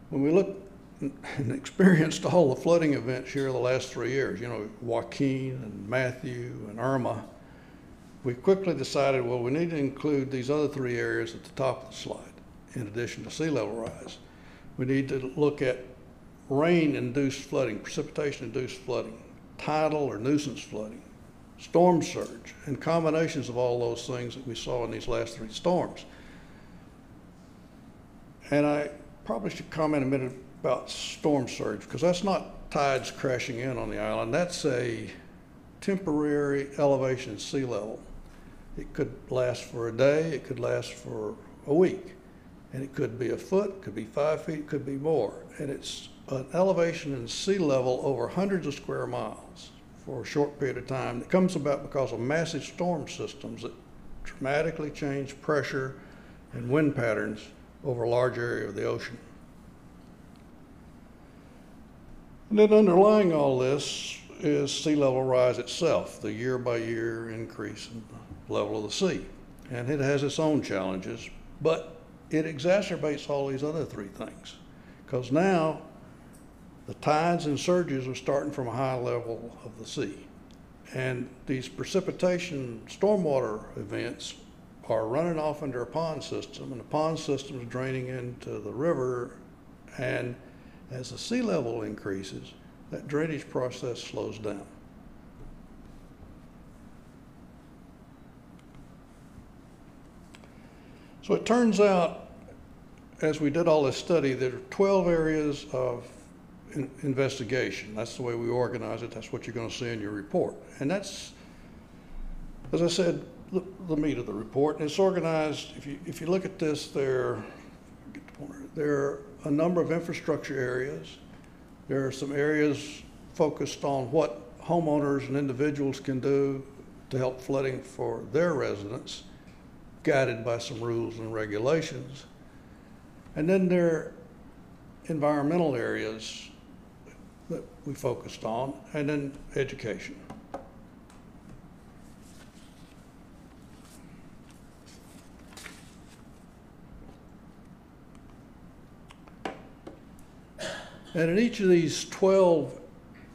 when we looked and experienced all the flooding events here the last 3 years, you know, Joaquin and Matthew and Irma, we quickly decided, well, we need to include these other 3 areas at the top of the slide in addition to sea level rise. We need to look at rain-induced flooding, precipitation-induced flooding, tidal or nuisance flooding, storm surge, and combinations of all those things that we saw in these last 3 storms. And I probably should comment a minute about storm surge, because that's not tides crashing in on the island. That's a temporary elevation in sea level. It could last for a day, it could last for a week, and it could be a foot, it could be 5 feet, it could be more. And it's an elevation in sea level over hundreds of square miles for a short period of time that comes about because of massive storm systems that dramatically change pressure and wind patterns over a large area of the ocean. And then underlying all this is sea level rise itself, the year-by-year increase in the level of the sea. And it has its own challenges, but it exacerbates all these other 3 things, because now the tides and surges are starting from a high level of the sea. And these precipitation stormwater events are running off into a pond system, and the pond system is draining into the river, and as the sea level increases, that drainage process slows down. So it turns out, as we did all this study, there are 12 areas of investigation. That's the way we organize it. That's what you're going to see in your report. And that's, as I said, the meat of the report. And it's organized, if you look at this, there are a number of infrastructure areas. There are some areas focused on what homeowners and individuals can do to help flooding for their residents, guided by some rules and regulations. And then there are environmental areas that we focused on, and then education. And in each of these 12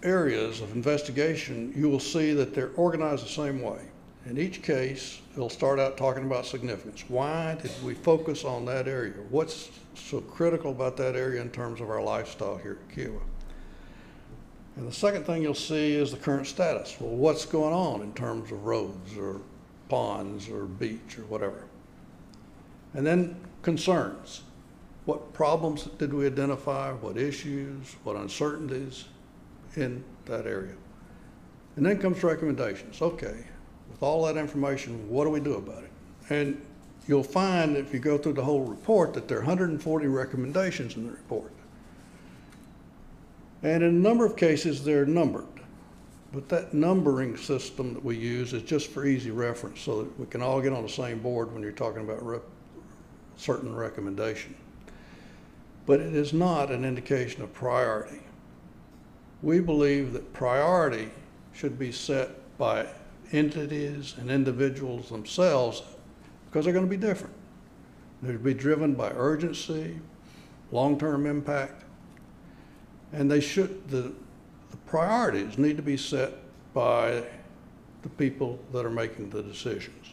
areas of investigation, you will see that they're organized the same way. In each case, it'll start out talking about significance. Why did we focus on that area? What's so critical about that area in terms of our lifestyle here at Kiowa? And the second thing you'll see is the current status. Well, what's going on in terms of roads or ponds or beach or whatever? And then concerns. What problems did we identify? What issues? What uncertainties in that area? And then comes recommendations. Okay, With all that information, what do we do about it? And you'll find if you go through the whole report that there are 140 recommendations in the report. And in a number of cases, they're numbered. But that numbering system that we use is just for easy reference so that we can all get on the same board when you're talking about certain recommendation. But it is not an indication of priority. We believe that priority should be set by entities and individuals themselves because they're going to be different. They'll be driven by urgency, long-term impact, and they should, the priorities need to be set by the people that are making the decisions.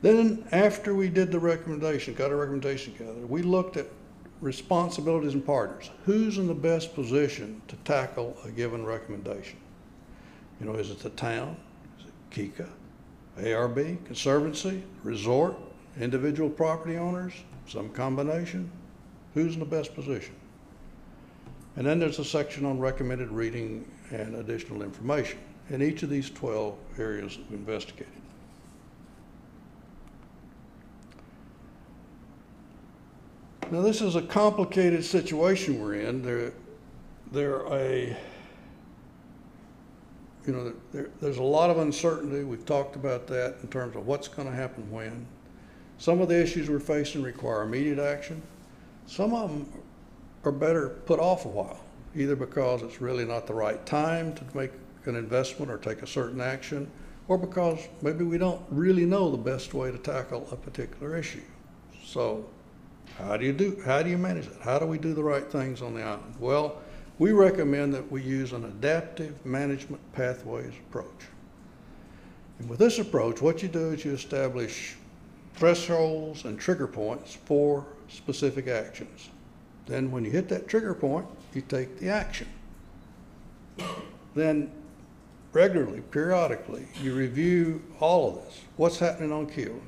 Then after we did the recommendation, got a recommendation together, we looked at responsibilities and partners. Who's in the best position to tackle a given recommendation? You know, is it the town? Is it KICA, ARB, Conservancy, resort, individual property owners, some combination? Who's in the best position? And then there's a section on recommended reading and additional information in each of these 12 areas that we investigated. Now this is a complicated situation we're in. There's a lot of uncertainty. We've talked about that in terms of what's going to happen when. Some of the issues we're facing require immediate action. Some of them are better put off a while, either because it's really not the right time to make an investment or take a certain action, or because maybe we don't really know the best way to tackle a particular issue. So how do you manage it? How do we do the right things on the island? Well, we recommend that we use an adaptive management pathways approach. And with this approach, what you do is you establish thresholds and trigger points for specific actions. Then when you hit that trigger point, you take the action. Then regularly, periodically, you review all of this. What's happening on Kiowa?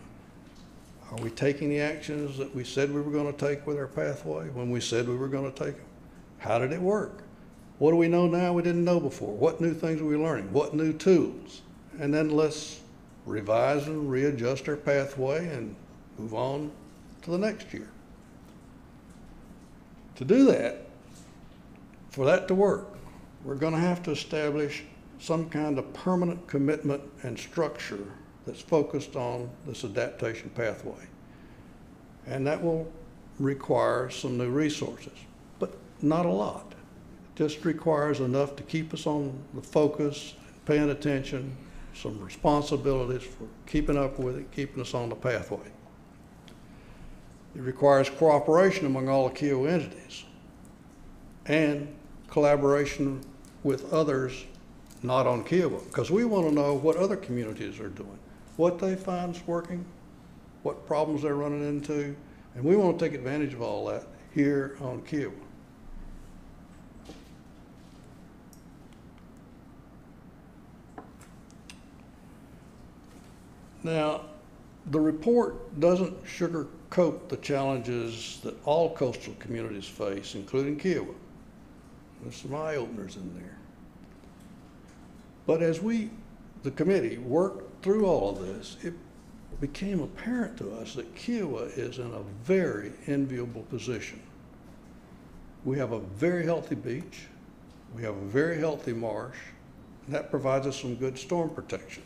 Are we taking the actions that we said we were going to take with our pathway when we said we were going to take them? How did it work? What do we know now we didn't know before? What new things are we learning? What new tools? And then let's revise and readjust our pathway and move on to the next year. To do that, for that to work, we're going to have to establish some kind of permanent commitment and structure that's focused on this adaptation pathway. And that will require some new resources, but not a lot. It just requires enough to keep us on the focus, paying attention, some responsibilities for keeping up with it, keeping us on the pathway. It requires cooperation among all the Kiowa entities and collaboration with others not on Kiowa, because we want to know what other communities are doing, what they find's working, what problems they're running into, and we want to take advantage of all that here on Kiowa. Now, the report doesn't sugarcoat the challenges that all coastal communities face, including Kiowa. There's some eye-openers in there. But as the committee, worked through all of this, it became apparent to us that Kiowa is in a very enviable position. We have a very healthy beach. We have a very healthy marsh, and that provides us some good storm protection.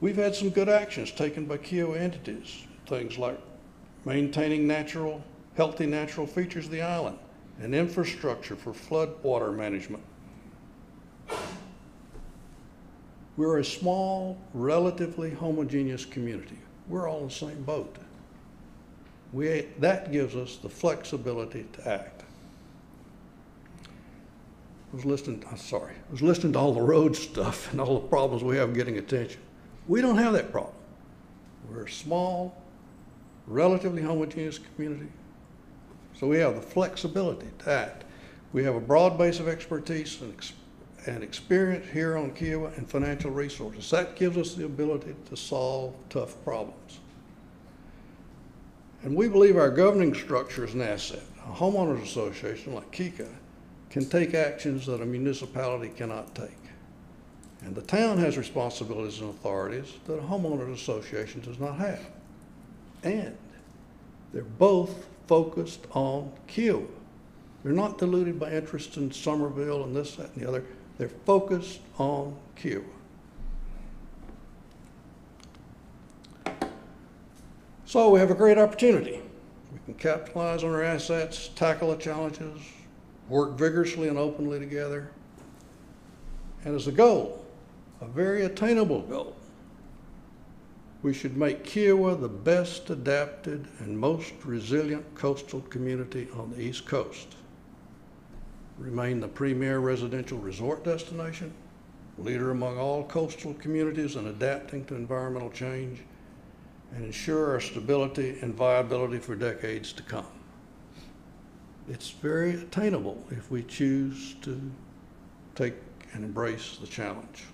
We've had some good actions taken by Kiowa entities, things like maintaining healthy natural features of the island and infrastructure for flood water management. We're a small, relatively homogeneous community. We're all in the same boat. That gives us the flexibility to act. I was listening to all the road stuff and all the problems we have getting attention. We don't have that problem. We're a small, relatively homogeneous community, so we have the flexibility to act. We have a broad base of expertise and experience here on Kiowa and financial resources. That gives us the ability to solve tough problems. And we believe our governing structure is an asset. A homeowners association like KICA can take actions that a municipality cannot take. And the town has responsibilities and authorities that a homeowners association does not have. And they're both focused on Kiowa. They're not diluted by interest in Somerville and this, that, and the other. They're focused on Kiowa. So we have a great opportunity. We can capitalize on our assets, tackle the challenges, work vigorously and openly together. And as a goal, a very attainable goal, we should make Kiowa the best adapted and most resilient coastal community on the East Coast. Remain the premier residential resort destination, leader among all coastal communities in adapting to environmental change, and ensure our stability and viability for decades to come. It's very attainable if we choose to take and embrace the challenge.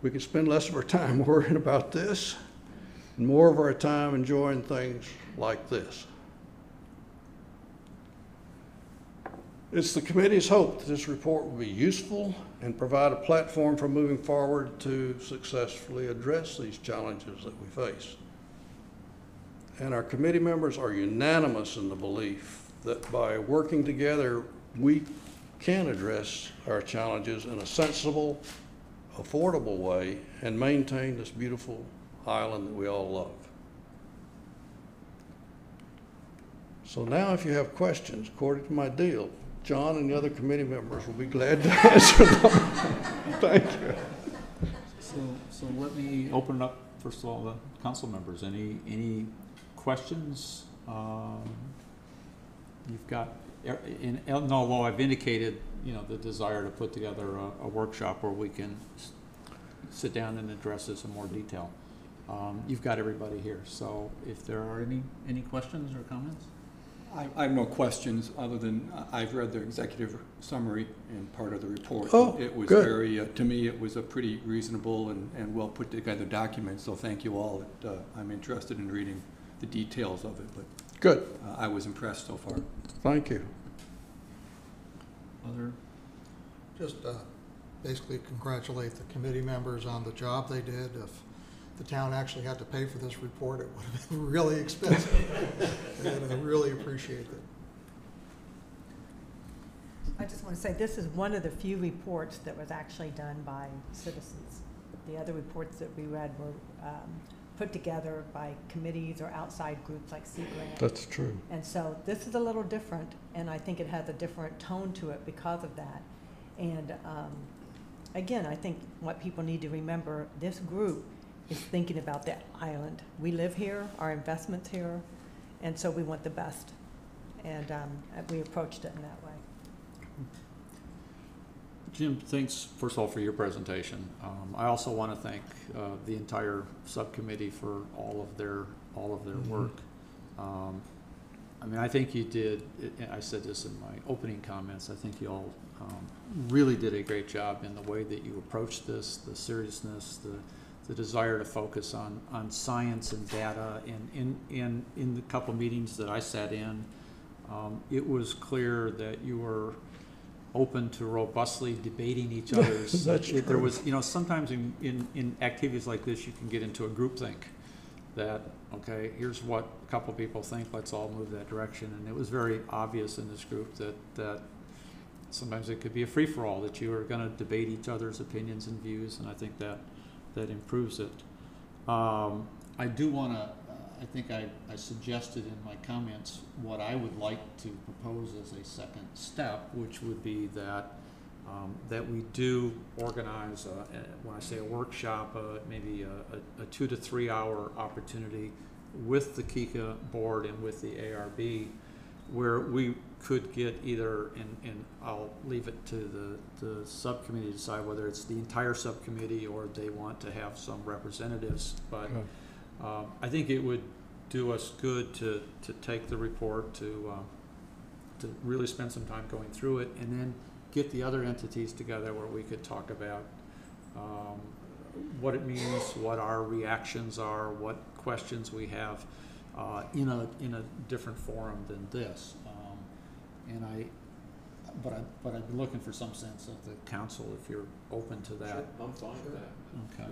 We can spend less of our time worrying about this and more of our time enjoying things like this. It's the committee's hope that this report will be useful and provide a platform for moving forward to successfully address these challenges that we face. And our committee members are unanimous in the belief that by working together, we can address our challenges in a sensible, affordable way and maintain this beautiful island that we all love. So now if you have questions, according to my deal, John and the other committee members will be glad to answer them. Thank you. So let me open it up, first of all, the council members. Any questions? You've got, and although I've indicated, the desire to put together a workshop where we can sit down and address this in more detail. You've got everybody here. So if there are any questions or comments? I have no questions other than I've read the executive summary and part of the report. Oh, it was good. Very, to me, it was a pretty reasonable and well put together document. So thank you all. I'm interested in reading the details of it, but Good. I was impressed so far. Thank you. Other? Just basically congratulate the committee members on the job they did. If the town actually had to pay for this report, it would have been really expensive. And I really appreciate it. I just want to say this is one of the few reports that was actually done by citizens. The other reports that we read were put together by committees or outside groups like Sea Grant. That's true. And so this is a little different, and I think it has a different tone to it because of that. And again, I think what people need to remember, this group is thinking about that island. We live here, our investment's here, and so we want the best. And we approached it in that way. Jim, thanks first of all for your presentation. I also want to thank the entire subcommittee for all of their work. I mean, I think you did. I said this in my opening comments. I think you all really did a great job in the way that you approached this, the seriousness, the desire to focus on science and data. And in the couple meetings that I sat in, it was clear that you were open to robustly debating each other's. That's true. There was, sometimes in activities like this, you can get into a groupthink that, okay, here's what a couple people think, let's all move that direction. And it was very obvious in this group that sometimes it could be a free-for-all, that you are going to debate each other's opinions and views, and I think that improves it. I do want to, I think I suggested in my comments what I would like to propose as a second step, which would be that that we do organize, when I say a workshop, maybe a 2 to 3 hour opportunity with the KICA board and with the ARB, where we could get either, and I'll leave it to the subcommittee to decide whether it's the entire subcommittee or they want to have some representatives, but I think it would do us good to take the report, to really spend some time going through it, and then get the other entities together where we could talk about what it means, what our reactions are, what questions we have in a different forum than this. And but I'd be looking for some sense of the council if you're open to that. I'm fine with that. Okay.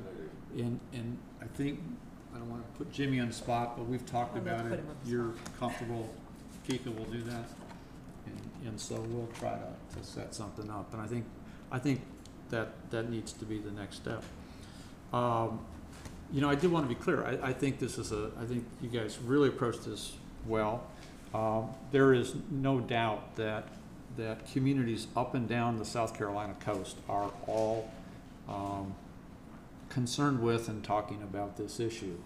And I think, I don't want to put Jimmy on the spot, but we've talked Well, let's about put it. him on the You're comfortable, Kika will do that? And so we'll try to set something up. And I think that needs to be the next step. You know, I do want to be clear. I think this is I think you guys really approached this well. There is no doubt that communities up and down the South Carolina coast are all concerned with and talking about this issue.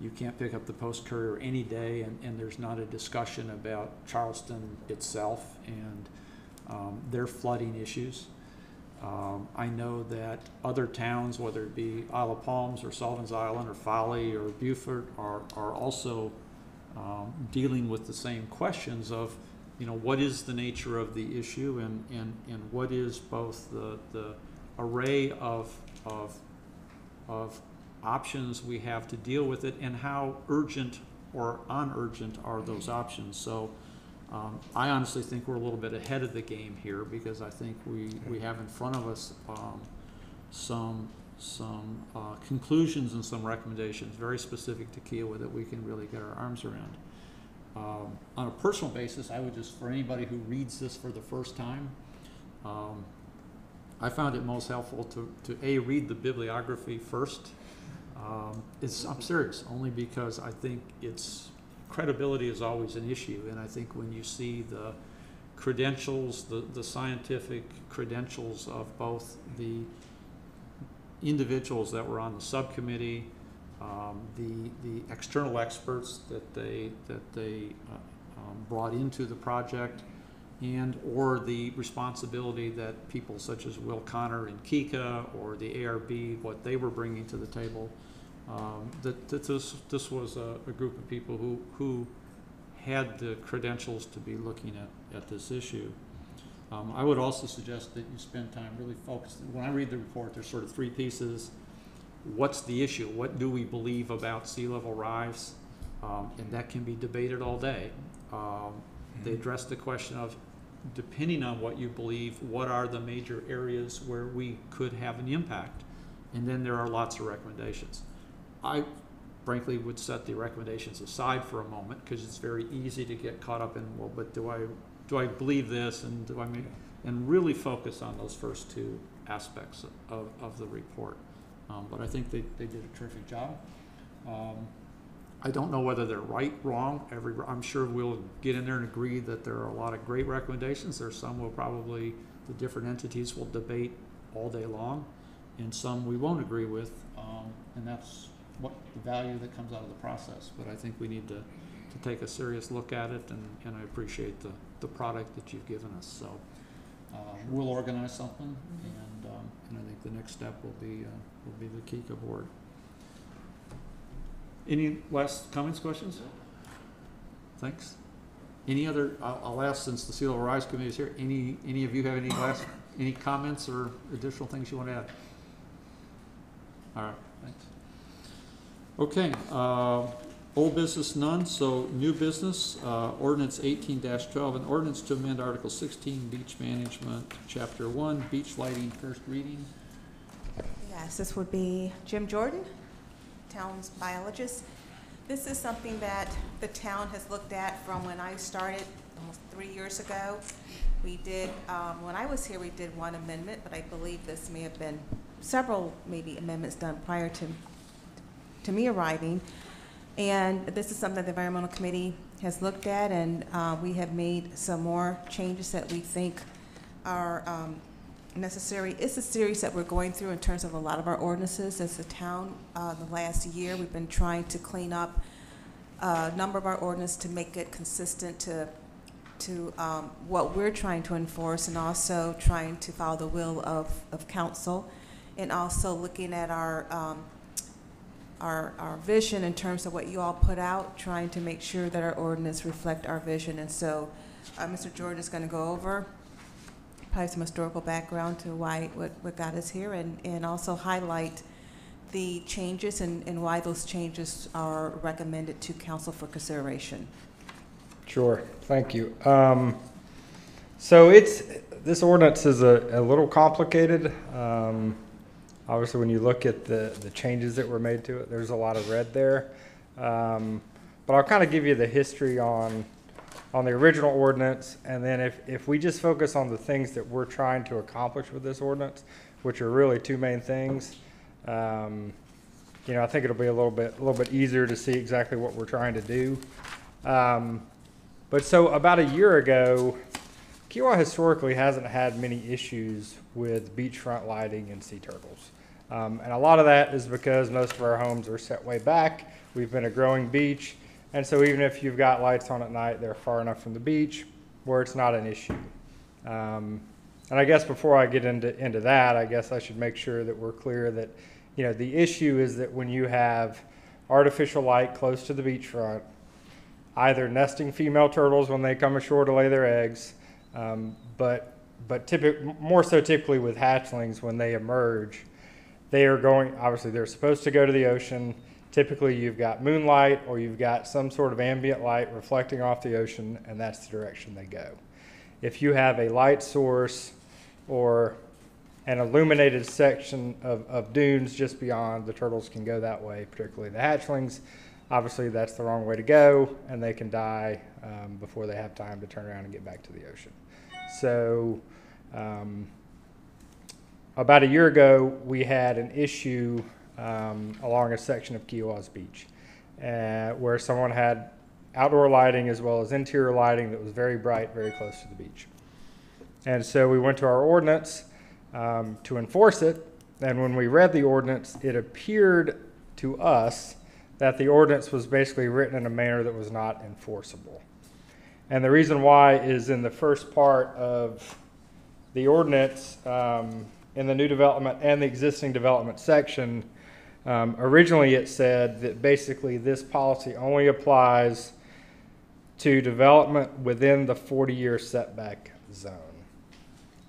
You can't pick up the Post-Courier any day and there's not a discussion about Charleston itself and their flooding issues. I know that other towns, whether it be Isle of Palms or Sullivan's Island or Folly or Beaufort, are also dealing with the same questions of, you know, what is the nature of the issue and what is both the array of options we have to deal with it and how urgent or unurgent are those options. So I honestly think we're a little bit ahead of the game here because I think we have in front of us some conclusions and some recommendations very specific to Kiowa that we can really get our arms around. On a personal basis, I would just, for anybody who reads this for the first time, I found it most helpful to A, read the bibliography first. I'm serious, only because I think credibility is always an issue, and I think when you see the credentials, the scientific credentials of both the individuals that were on the subcommittee, the external experts that they brought into the project, and or the responsibility that people such as Will Connor and Kika or the ARB, what they were bringing to the table, that this was a group of people who had the credentials to be looking at this issue. I would also suggest that you spend time really focused. When I read the report, there's sort of three pieces. What's the issue? What do we believe about sea level rise? And that can be debated all day. They address the question of, depending on what you believe, what are the major areas where we could have an impact? And then there are lots of recommendations. I frankly would set the recommendations aside for a moment because it's very easy to get caught up in, well, but do I believe this, and do I make, and really focus on those first two aspects of the report. But I think they did a terrific job. I don't know whether they're right, wrong. I'm sure we'll get in there and agree that there are a lot of great recommendations. There's some the different entities will debate all day long, and some we won't agree with, and that's what the value that comes out of the process. But I think we need to take a serious look at it, and I appreciate the product that you've given us. So we'll organize something, and I think the next step will be the Kika board. Any last comments, questions? Thanks. Any other? I'll ask, since the Sea Level Rise Committee is here. Any of you have any comments or additional things you want to add? All right. Thanks. Okay. Old business, none. So new business, ordinance 18-12, an ordinance to amend Article 16, beach management, Chapter 1, beach lighting, first reading. Yes, this would be Jim Jordan, town's biologist. This is something that the town has looked at from when I started almost 3 years ago. We did, when I was here, we did one amendment, but I believe this may have been several maybe amendments done prior to me arriving. And this is something the Environmental Committee has looked at, and we have made some more changes that we think are necessary. It's a series that we're going through in terms of a lot of our ordinances as a town. The last year, we've been trying to clean up a number of our ordinances to make it consistent to what we're trying to enforce, and also trying to follow the will of council, and also looking at our vision in terms of what you all put out, trying to make sure that our ordinance reflect our vision. And so Mr. Jordan is going to go over probably some historical background to what got us here, and also highlight the changes and why those changes are recommended to council for consideration. Sure, thank you. So this ordinance is a little complicated. Obviously, when you look at the changes that were made to it, there's a lot of red there. But I'll kind of give you the history on the original ordinance, and then if we just focus on the things that we're trying to accomplish with this ordinance, which are really two main things, I think it'll be a little bit easier to see exactly what we're trying to do. But so about a year ago, Kiowa historically hasn't had many issues with beachfront lighting and sea turtles. And a lot of that is because most of our homes are set way back. We've been a growing beach. And so even if you've got lights on at night, they're far enough from the beach where it's not an issue. And I guess before I get into that, I guess I should make sure that we're clear that, the issue is that when you have artificial light close to the beachfront, either nesting female turtles when they come ashore to lay their eggs, but more so typically with hatchlings when they emerge, they are going, obviously they're supposed to go to the ocean. Typically you've got moonlight or you've got some sort of ambient light reflecting off the ocean, and that's the direction they go. If you have a light source or an illuminated section of dunes just beyond, the turtles can go that way, particularly the hatchlings. Obviously that's the wrong way to go, and they can die before they have time to turn around and get back to the ocean. So about a year ago, we had an issue along a section of Kiowa's beach where someone had outdoor lighting as well as interior lighting that was very bright, very close to the beach. And so we went to our ordinance to enforce it, and when we read the ordinance, it appeared to us that the ordinance was basically written in a manner that was not enforceable. And the reason why is in the first part of the ordinance, in the new development and the existing development section, originally it said that basically this policy only applies to development within the 40-year setback zone.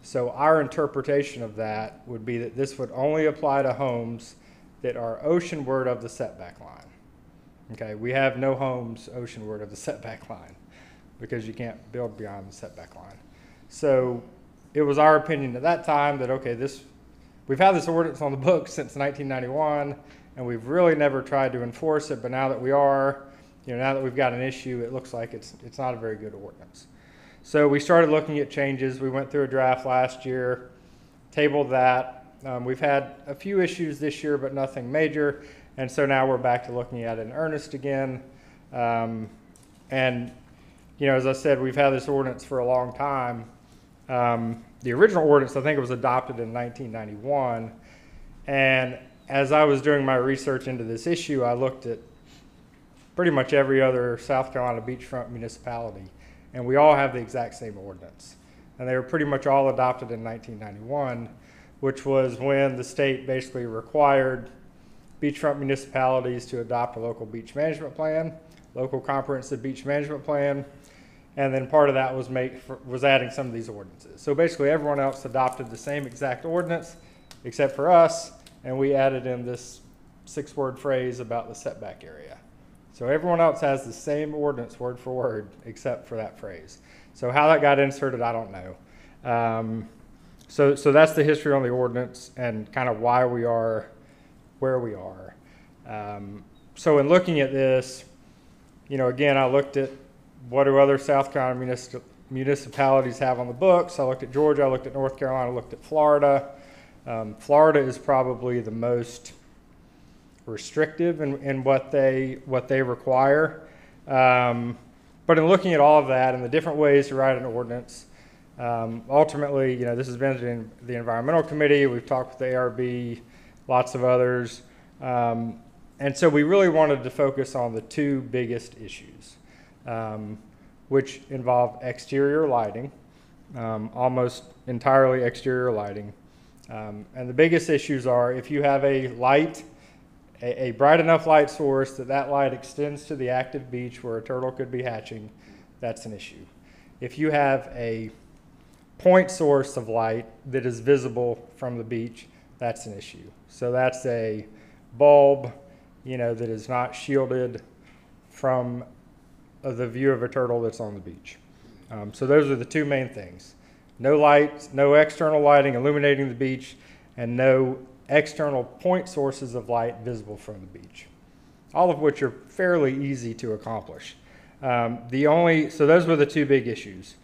So our interpretation of that would be that this would only apply to homes that are oceanward of the setback line. Okay, we have no homes oceanward of the setback line because you can't build beyond the setback line. So it was our opinion at that time that, okay, we've had this ordinance on the books since 1991, and we've really never tried to enforce it, but now that we are, now that we've got an issue, it looks like it's not a very good ordinance. So we started looking at changes. We went through a draft last year, tabled that. We've had a few issues this year, but nothing major. And so now we're back to looking at it in earnest again. And, as I said, we've had this ordinance for a long time. The original ordinance, I think it was adopted in 1991. And as I was doing my research into this issue, I looked at pretty much every other South Carolina beachfront municipality, and we all have the exact same ordinance. And they were pretty much all adopted in 1991, which was when the state basically required beachfront municipalities to adopt a local beach management plan, local comprehensive beach management plan, and then part of that was adding some of these ordinances. So basically everyone else adopted the same exact ordinance except for us, and we added in this 6-word phrase about the setback area. So everyone else has the same ordinance word for word except for that phrase. So how that got inserted, I don't know. So that's the history on the ordinance and kind of why we are where we are. So in looking at this, again, I looked at what do other South Carolina municipalities have on the books. I looked at Georgia, I looked at North Carolina, I looked at Florida. Florida is probably the most restrictive in what they require. But in looking at all of that and the different ways to write an ordinance, ultimately, this has been in the Environmental Committee. We've talked with the ARB, lots of others. And so we really wanted to focus on the two biggest issues, which involve exterior lighting, almost entirely exterior lighting. And the biggest issues are if you have a light, a bright enough light source that light extends to the active beach where a turtle could be hatching, that's an issue. If you have a point source of light that is visible from the beach, that's an issue. So that's a bulb, that is not shielded from the view of a turtle that's on the beach. So those are the two main things. no lights, no external lighting illuminating the beach, and no external point sources of light visible from the beach. All of which are fairly easy to accomplish. So those were the two big issues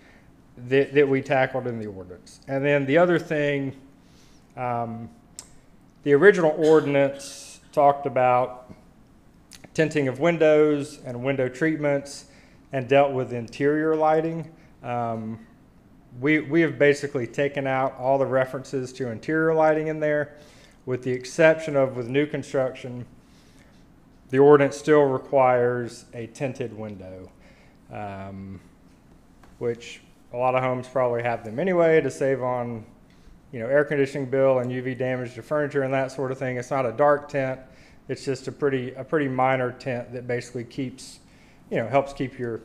that we tackled in the ordinance. And then the other thing, the original ordinance talked about tinting of windows and window treatments and dealt with interior lighting. We have basically taken out all the references to interior lighting in there, with the exception of with new construction, the ordinance still requires a tinted window, which a lot of homes probably have them anyway to save on, air conditioning bill and UV damage to furniture and that sort of thing. It's not a dark tint. It's just a pretty minor tint that basically keeps, helps keep your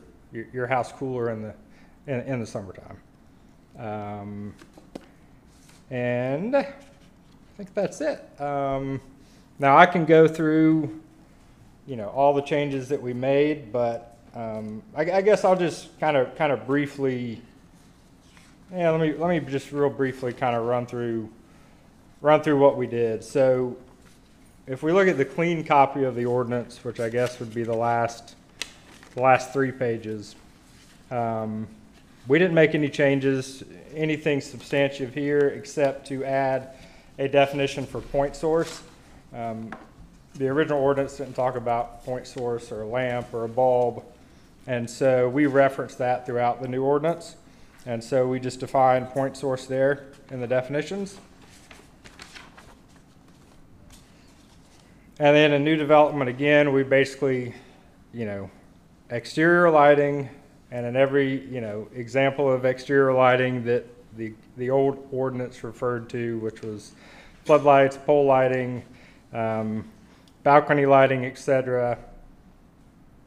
house cooler in the summertime. And I think that's it. Now I can go through, all the changes that we made, but I guess I'll just kind of briefly. Yeah, let me just real briefly kind of run through what we did. So if we look at the clean copy of the ordinance, which I guess would be the last 3 pages, we didn't make any changes, anything substantive here, except to add a definition for point source. The original ordinance didn't talk about point source or a lamp or a bulb, and so we referenced that throughout the new ordinance. And so we just defined point source there in the definitions. And then in new development, again, we basically, exterior lighting, and in every, example of exterior lighting that the old ordinance referred to, which was floodlights, pole lighting, balcony lighting, etc.,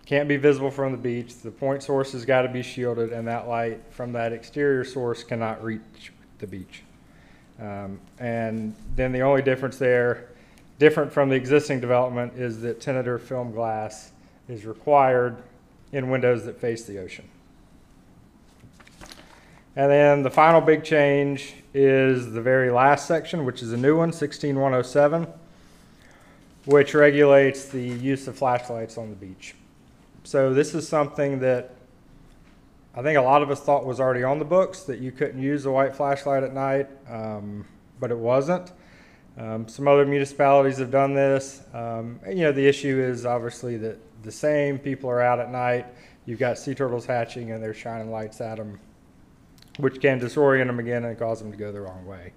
can't be visible from the beach. The point source has got to be shielded, and that light from that exterior source cannot reach the beach. And then the only difference there, different from the existing development, is that tinted or film glass is required in windows that face the ocean. And then the final big change is the very last section, which is a new one, 16107, which regulates the use of flashlights on the beach. So this is something that I think a lot of us thought was already on the books, that you couldn't use a white flashlight at night, but it wasn't. Some other municipalities have done this. The issue is obviously that the same people are out at night. You've got sea turtles hatching and they're shining lights at them, which can disorient them again and cause them to go the wrong way.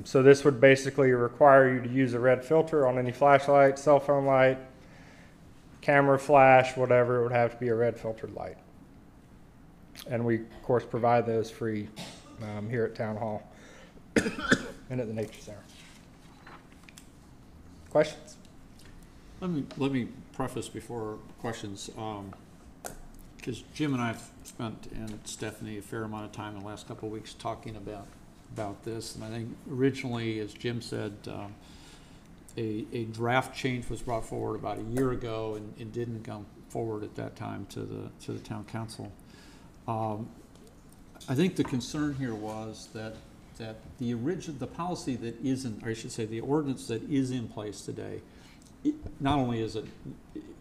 So this would basically require you to use a red filter on any flashlight, cell phone light, camera flash, whatever. It would have to be a red filtered light. And we, of course, provide those free here at Town Hall and at the Nature Center. Questions? Let me preface before questions, because Jim and I have spent, and Stephanie, a fair amount of time in the last couple of weeks talking about this. And I think originally, as Jim said, a draft change was brought forward about a year ago and didn't come forward at that time to the town council. I think the concern here was that the policy that isn't, or I should say the ordinance that is in place today, not only is it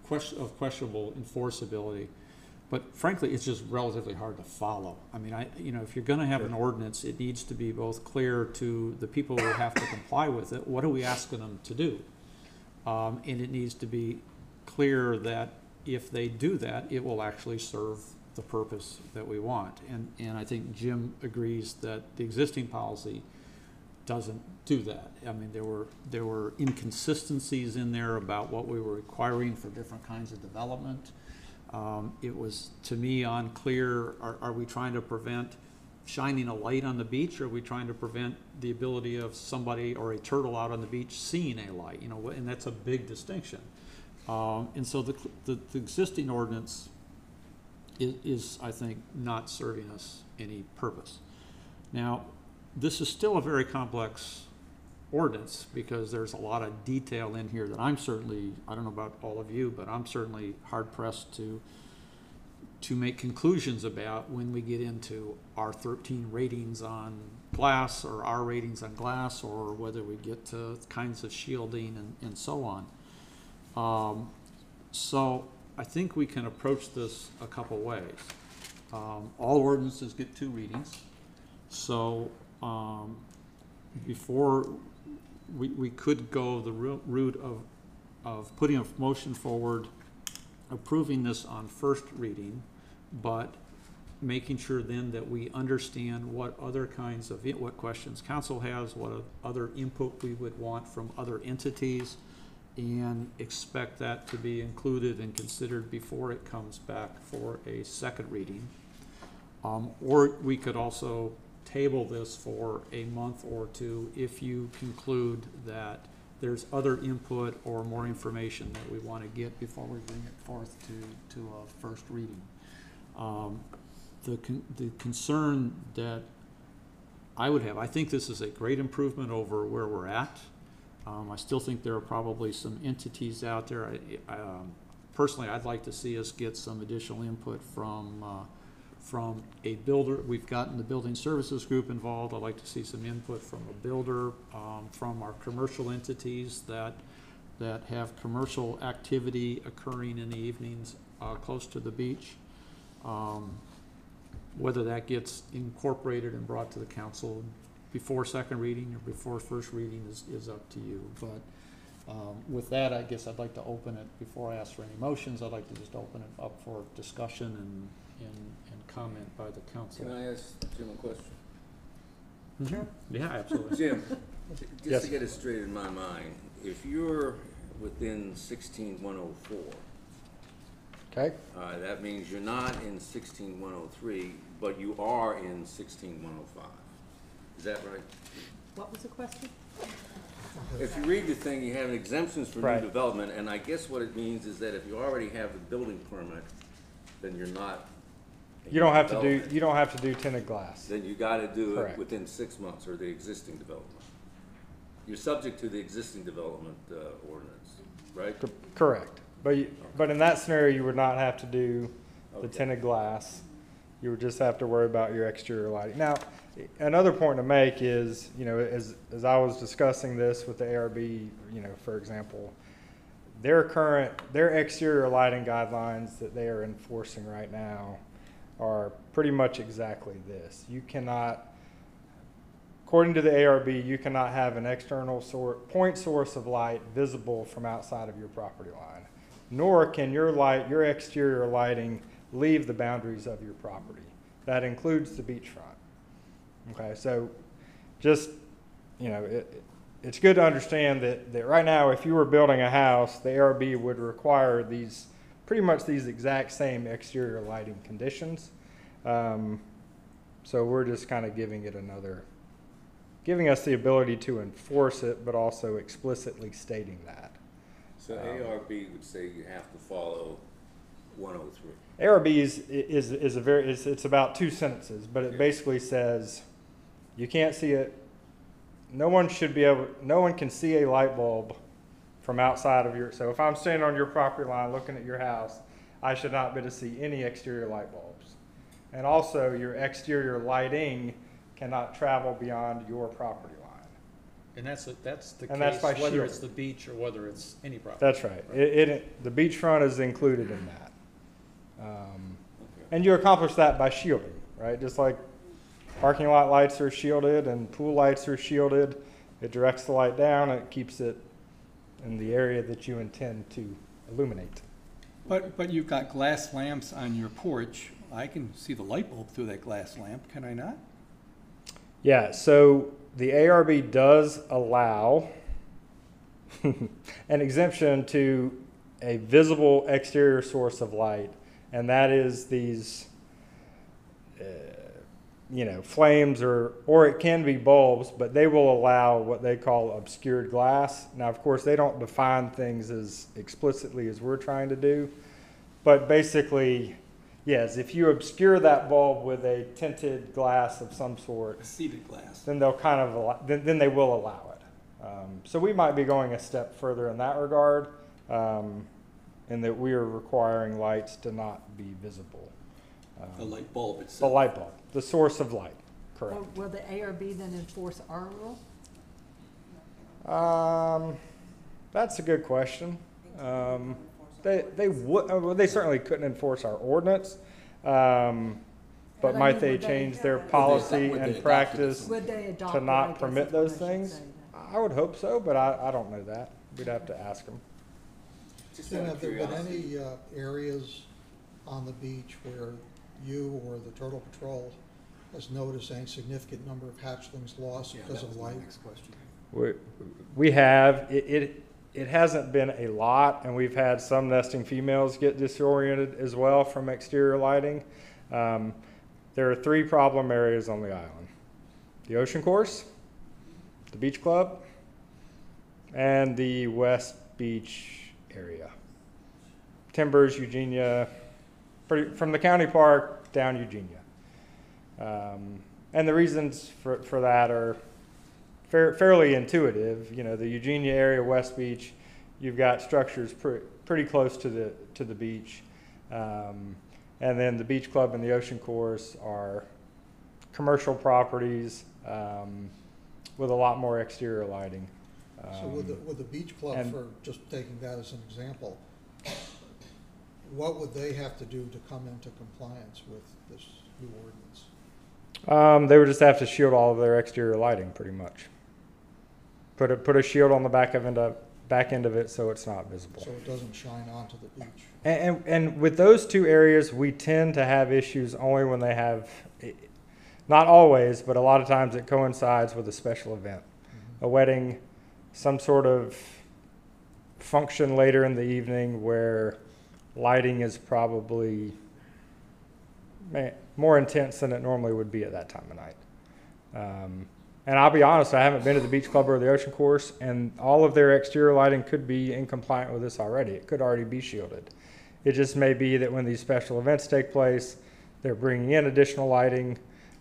of questionable enforceability, but frankly, it's just relatively hard to follow. I mean, if you're going to have an ordinance, it needs to be both clear to the people who have to comply with it. What are we asking them to do? And it needs to be clear that if they do that, it will actually serve the purpose that we want. And I think Jim agrees that the existing policy doesn't do that. I mean, there were inconsistencies in there about what we were requiring for different kinds of development. It was, to me, unclear, are we trying to prevent shining a light on the beach, or are we trying to prevent the ability of somebody or a turtle out on the beach seeing a light? And that's a big distinction. And so the existing ordinance is, I think, not serving us any purpose. Now, this is still a very complex ordinance because there's a lot of detail in here that I'm certainly, I don't know about all of you, but I'm certainly hard pressed to to make conclusions about when we get into R13 ratings on glass or R ratings on glass, or whether we get to kinds of shielding and so on. So I think we can approach this a couple ways. All ordinances get 2 readings. So before we could go the route of putting a motion forward, approving this on first reading, but making sure then that we understand what other kinds of, what questions council has, what other input we would want from other entities, and expect that to be included and considered before it comes back for a second reading. Or we could also table this for a month or 2 if you conclude that there's other input or more information that we want to get before we bring it forth to a first reading. The concern that I would have, I think this is a great improvement over where we're at. I still think there are probably some entities out there. Personally, I'd like to see us get some additional input from a builder. We've gotten the building services group involved. I'd like to see some input from a builder, from our commercial entities that have commercial activity occurring in the evenings close to the beach. Whether that gets incorporated and brought to the council before second reading or before first reading is up to you. But with that, I guess I'd like to open it, before I ask for any motions, I'd like to just open it up for discussion and comment by the council. Can I ask Jim a question? Sure. Yeah, absolutely. Jim, just Yes. to get it straight in my mind, if you're within 16104, Okay? that means you're not in 16103, but you are in 16105. Is that right? What was the question? If you read the thing, you have exemptions for Right. new development, and I guess what it means is that if you already have the building permit, then you're not. in You don't have to development. do, you don't have to do tinted glass. Then you gotta do it Correct. within 6 months, or the existing development. You're subject to the existing development ordinance, right? Correct. But in that scenario, you would not have to do the Okay. tinted glass. You would just have to worry about your exterior lighting. Now, another point to make is, as I was discussing this with the ARB, for example, their exterior lighting guidelines that they are enforcing right now are pretty much exactly this. You cannot, according to the ARB, you cannot have an external point source of light visible from outside of your property line, nor can your exterior lighting leave the boundaries of your property. That includes the beachfront. Okay, so just, it's good to understand that right now, if you were building a house, the ARB would require pretty much these exact same exterior lighting conditions. So we're just kind of giving us the ability to enforce it, but also explicitly stating that. So ARB would say you have to follow 103. ARB it's about 2 sentences, but it basically says you can't see it. No one can see a light bulb from outside of so if I'm standing on your property line looking at your house, I should not be able to see any exterior light bulbs. And also your exterior lighting cannot travel beyond your property line. And that's the And that's case, by whether shielding. it's the beach or whether it's any property. That's right. The beachfront is included in that. And you accomplish that by shielding, right? Just like parking lot lights are shielded and pool lights are shielded. It directs the light down and it keeps it in the area that you intend to illuminate. But you've got glass lamps on your porch. I can see the light bulb through that glass lamp, can I not? Yeah, so the ARB does allow an exemption to a visible exterior source of light, and that is these, flames or it can be bulbs, but they will allow what they call obscured glass. Now, of course, they don't define things as explicitly as we're trying to do, but basically, yes, if you obscure that bulb with a tinted glass of some sort, Seated glass. then they'll then they will allow it. So we might be going a step further in that regard, in that we are requiring lights to not be visible. The light bulb The itself. light bulb, the source of light, correct. Will the ARB then enforce our rule? That's a good question. They would, well, they certainly couldn't enforce our ordinance. But I might mean, they would they- change their Would they policy adopt and it? practice Would they adopt to it, I not guess permit is what I those should things? say then. I would hope so, but I don't know that. We'd have to ask them. Just Jim, out have of there been curiosity. any areas on the beach where you or the Turtle Patrol has noticed any significant number of hatchlings lost Yeah, because that of was my light? next question. We have, it hasn't been a lot, and we've had some nesting females get disoriented as well from exterior lighting. There are 3 problem areas on the island: the ocean course, the beach club, and the West Beach area. Timbers, Eugenia, from the county park down Eugenia. And the reasons for that are fairly intuitive. You know, the Eugenia area, West Beach, you've got structures pretty close to the beach. And then the beach club and the ocean course are commercial properties with a lot more exterior lighting. So with the beach club, and- for just taking that as an example, what would they have to do to come into compliance with this new ordinance? They would just have to shield all of their exterior lighting, pretty much. Put a shield on the back end of it so it's not visible. So it doesn't shine onto the beach? And with those 2 areas, we tend to have issues only when they have, not always, but a lot of times it coincides with a special event, a wedding, some sort of function later in the evening where lighting is probably more intense than it normally would be at that time of night. And I'll be honest, I haven't been to the beach club or the ocean course, and all of their exterior lighting could be in compliant with this already. It could already be shielded. It just may be that when these special events take place, they're bringing in additional lighting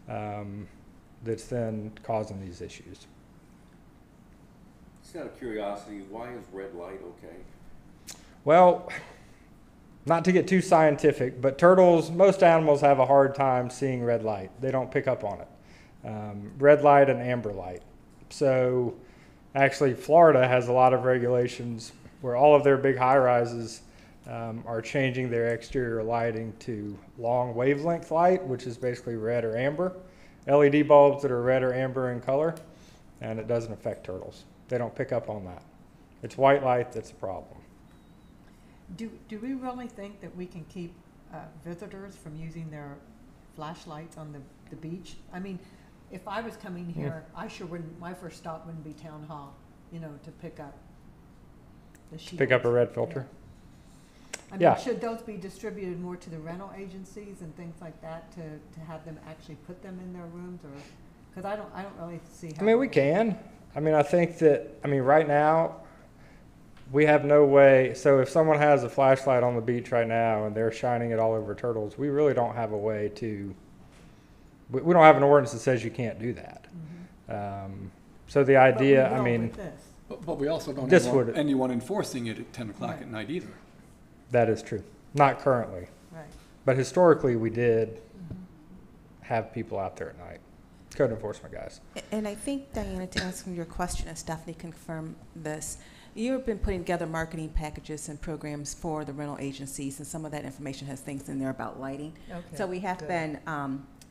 that's then causing these issues. Just out of curiosity, why is red light okay? Well, not to get too scientific, but turtles, most animals have a hard time seeing red light. They don't pick up on it. Red light and amber light. So actually Florida has a lot of regulations where all of their big high-rises are changing their exterior lighting to long wavelength light, which is basically red or amber. LED bulbs that are red or amber in color, and it doesn't affect turtles. They don't pick up on that. It's white light that's a problem. Do we really think that we can keep visitors from using their flashlights on the beach? I mean, if I was coming here, I sure wouldn't, my first stop wouldn't be Town Hall, you know, to pick up the shields. Pick up a red filter. I mean, Yeah. should those be distributed more to the rental agencies and things like that to have them actually put them in their rooms, or, because I don't really see how. I mean, we can. I mean, I think that, right now, we have no way. So if someone has a flashlight on the beach right now and they're shining it all over turtles, we really don't have a way to, we don't have an ordinance that says you can't do that. So the But we idea, I will mean, with this. But we also don't This have would- anyone enforcing it at 10 o'clock Right. at night either. that is true. Not currently. Right. But historically, we did have people out there at night. Code enforcement guys. And I think, Diana, to answer your question, and Stephanie confirmed this, you've been putting together marketing packages and programs for the rental agencies, and some of that information has things in there about lighting. Okay, So we have good. been,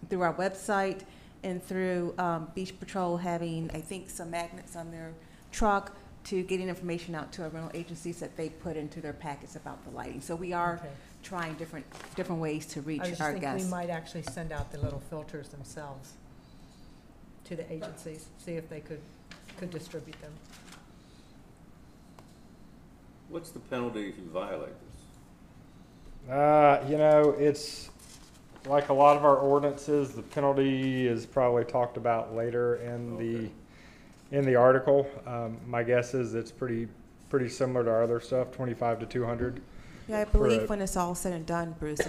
through our website and through Beach Patrol having, I think, some magnets on their truck to getting information out to our rental agencies that they put into their packets about the lighting. So we are Okay. trying different ways to reach I just our think we guests. might actually send out the little filters themselves to the agencies, see if they could distribute them. What's the penalty if you violate this? It's like a lot of our ordinances, the penalty is probably talked about later in the article. My guess is it's pretty similar to our other stuff, 25 to 200. Yeah, I for believe a- when it's all said and done, Bruce,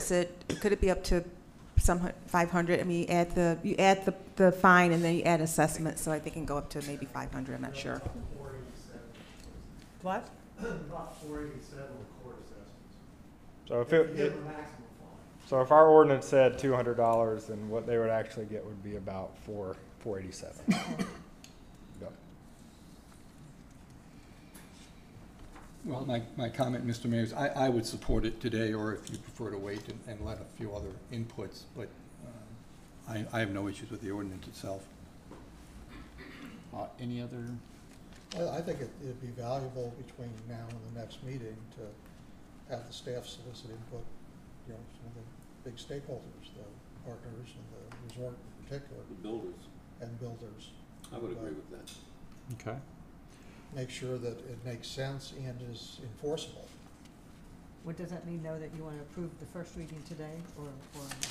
could it be up to some 500? I mean, you add the fine and then you add assessment, so I think it can go up to maybe 500, I'm not sure. What? About 487 with court assessments. So if You it, give a maximum fine. So if our ordinance said $200, then what they would actually get would be about $487. Yep. Well, my comment, Mr. Mayor, is I would support it today, or if you prefer to wait and let a few other inputs, but I have no issues with the ordinance itself. Any other? I think it'd be valuable between now and the next meeting to have the staff solicit input, some of the big stakeholders, the partners and the resort in particular, The builders. and builders. I would agree with that. Okay. Make sure that it makes sense and is enforceable. What does that mean, though, that you want to approve the first reading today, or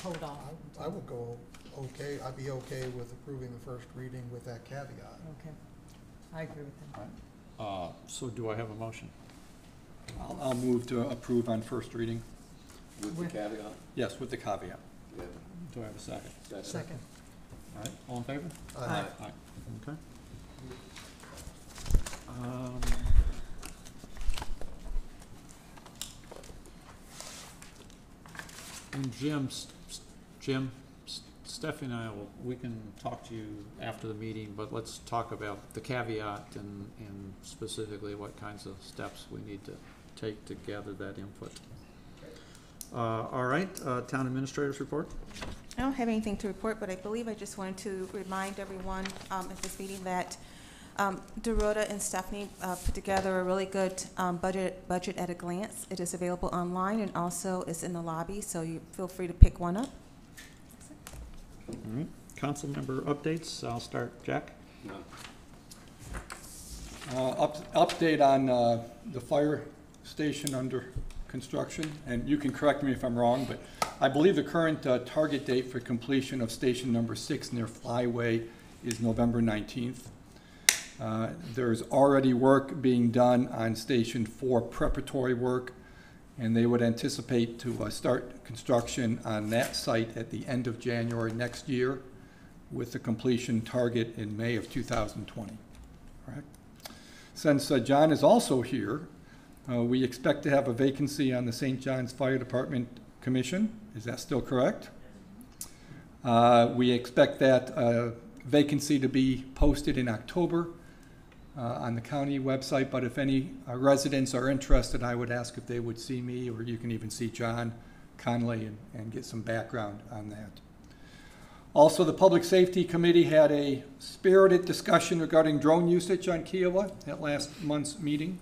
hold off? I would go okay, I'd be okay with approving the first reading with that caveat. Okay, I agree with them. All right. So do I have a motion? I'll move to approve on first reading. With the caveat? Yes, with the caveat. Yeah. Do I have a second? Second. All right, all in favor? Aye. Aye. Okay. And Stephanie and I we can talk to you after the meeting, but let's talk about the caveat and specifically what kinds of steps we need to take to gather that input. All right, Town Administrator's report. I don't have anything to report, but I believe I just wanted to remind everyone at this meeting that Dorota and Stephanie put together a really good budget at a glance. It is available online and also is in the lobby, so you feel free to pick one up. All right, council member updates. I'll start, Jack. No. Update on the fire station under construction, and you can correct me if I'm wrong, but I believe the current target date for completion of station number 6 near Flyway is November 19th. There's already work being done on Station 4, preparatory work, and they would anticipate to start construction on that site at the end of January next year, with the completion target in May of 2020. Correct? Since John is also here, we expect to have a vacancy on the St. John's Fire Department Commission. Is that still correct? We expect that vacancy to be posted in October on the county website, but if any residents are interested, I would ask if they would see me, or you can even see John Conley and get some background on that. Also, the Public Safety Committee had a spirited discussion regarding drone usage on Kiowa at last month's meeting.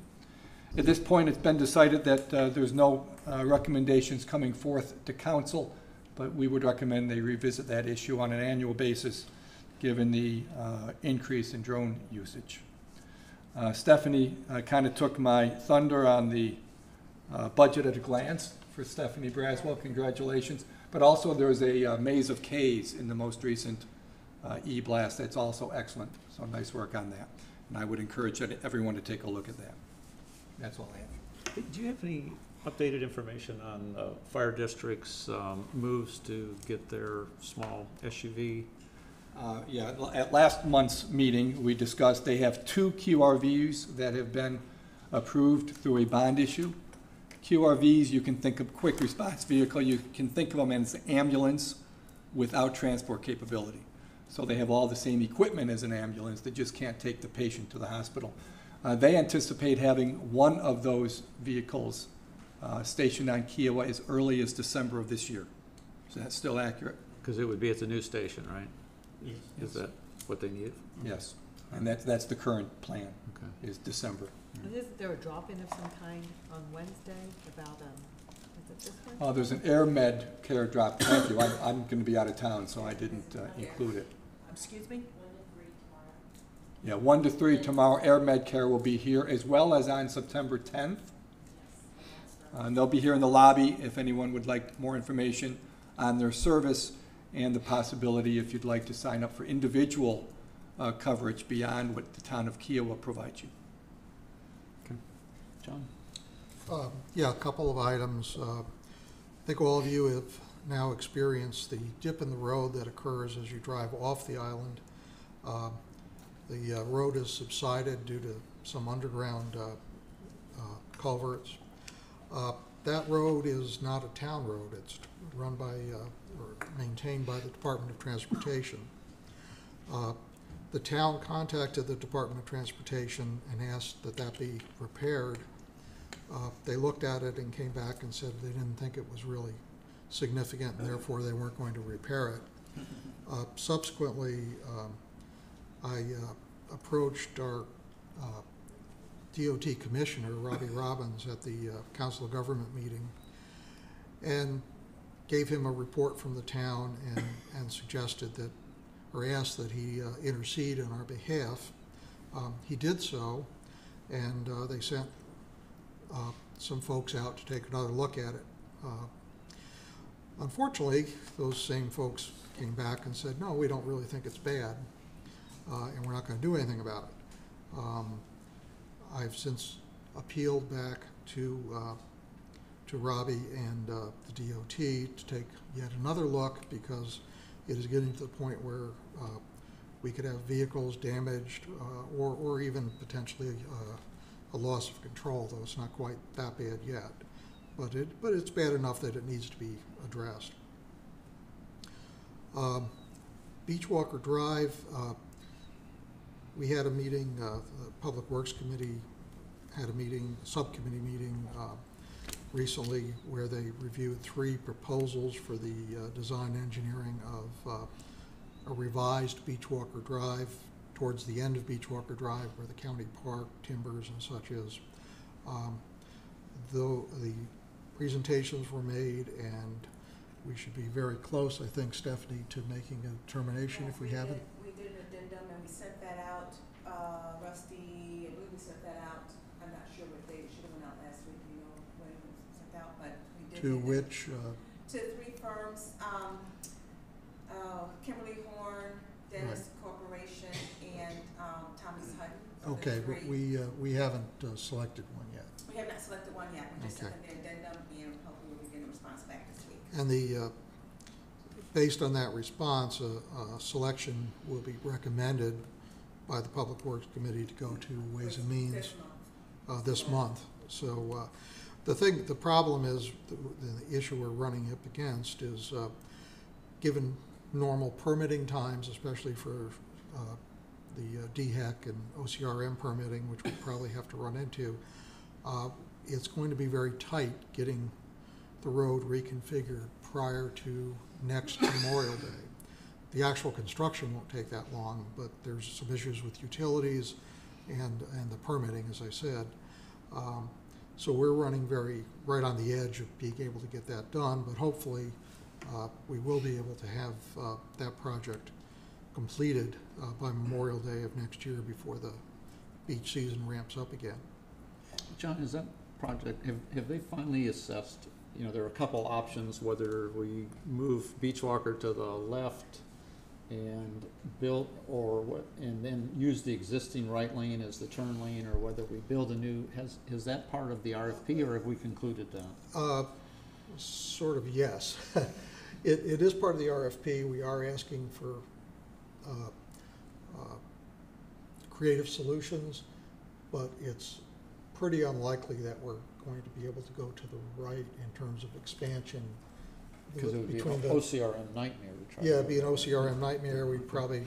At this point, it's been decided that there's no recommendations coming forth to council, but we would recommend they revisit that issue on an annual basis, given the increase in drone usage. Stephanie kind of took my thunder on the budget at a glance for Stephanie Braswell. Congratulations. But also there's a maze of Ks in the most recent e-blast. That's also excellent. So nice work on that. And I would encourage everyone to take a look at that. That's all I have. Do you have any updated information on fire districts' moves to get their small SUV? Yeah, at last month's meeting, we discussed they have 2 QRVs that have been approved through a bond issue. QRVs, you can think of quick response vehicle, you can think of them as an ambulance without transport capability. So they have all the same equipment as an ambulance, they just can't take the patient to the hospital. They anticipate having one of those vehicles stationed on Kiowa as early as December of this year. Is that still accurate? Because it would be at the new station, right? Is that what they need? Yes, and that's the current plan, Okay. is December. And isn't there a drop-in of some kind on Wednesday about, is it this one? There's an AirMed care drop, thank you, I'm gonna be out of town, so I didn't include it. Excuse me? Yeah, 1 to 3 tomorrow, AirMed care will be here, as well as on September 10th. And they'll be here in the lobby if anyone would like more information on their service and the possibility, if you'd like to sign up for individual coverage beyond what the town of Kiowa provides you. Okay. John? Yeah, a couple of items. I think all of you have now experienced the dip in the road that occurs as you drive off the island. The road has subsided due to some underground culverts. That road is not a town road. It's run by, or maintained by the Department of Transportation. The town contacted the Department of Transportation and asked that that be repaired. They looked at it and came back and said they didn't think it was really significant, and therefore they weren't going to repair it. Subsequently, I approached our DOT Commissioner, Robbie Robbins, at the Council of Government meeting and gave him a report from the town and suggested that, or asked that he intercede on our behalf. He did so, and they sent some folks out to take another look at it. Unfortunately, those same folks came back and said, no, we don't really think it's bad, and we're not going to do anything about it. I've since appealed back to Robbie and the DOT to take yet another look, because it is getting to the point where we could have vehicles damaged or even potentially a loss of control, though it's not quite that bad yet. But it's bad enough that it needs to be addressed. Beachwalker Drive, we had a meeting, the Public Works Committee had a meeting, subcommittee meeting recently, where they reviewed 3 proposals for the design engineering of a revised Beachwalker Drive towards the end of Beachwalker Drive, where the county park, timbers, and such is. Though the presentations were made, and we should be very close, I think, Stephanie, to making a determination if we haven't. We did an addendum and we sent that out. Rusty, I believe we sent that out. I'm not sure what date. It should have went out last week. You know when it was sent out, but we did. To which? To 3 firms: Kimberly Horn, Dennis Corporation, and Thomas Hutton. So Okay, but we haven't selected one yet. We have not selected one yet. We just Okay. sent them the addendum, and hopefully we'll be getting a response back this week. And based on that response, a selection will be recommended by the Public Works Committee to go to Ways and Means this month. So the problem is, the issue we're running up against is, given normal permitting times, especially for the DHEC and OCRM permitting, which we'll probably have to run into, it's going to be very tight getting the road reconfigured prior to next Memorial Day. The actual construction won't take that long, but there's some issues with utilities and the permitting, as I said. So we're running right on the edge of being able to get that done, but hopefully we will be able to have that project completed by Memorial Day of next year, before the beach season ramps up again. John, is that project, have they finally assessed, you know, there are a couple options, whether we move Beachwalker to the left and build, or what, and then use the existing right lane as the turn lane, or whether we build a new, is that part of the RFP, or have we concluded that? Sort of, yes. It is part of the RFP. We are asking for creative solutions, but it's pretty unlikely that we're going to be able to go to the right in terms of expansion. Because it would be an OCRM nightmare to try. Yeah, it'd be an OCRM nightmare. We'd definitely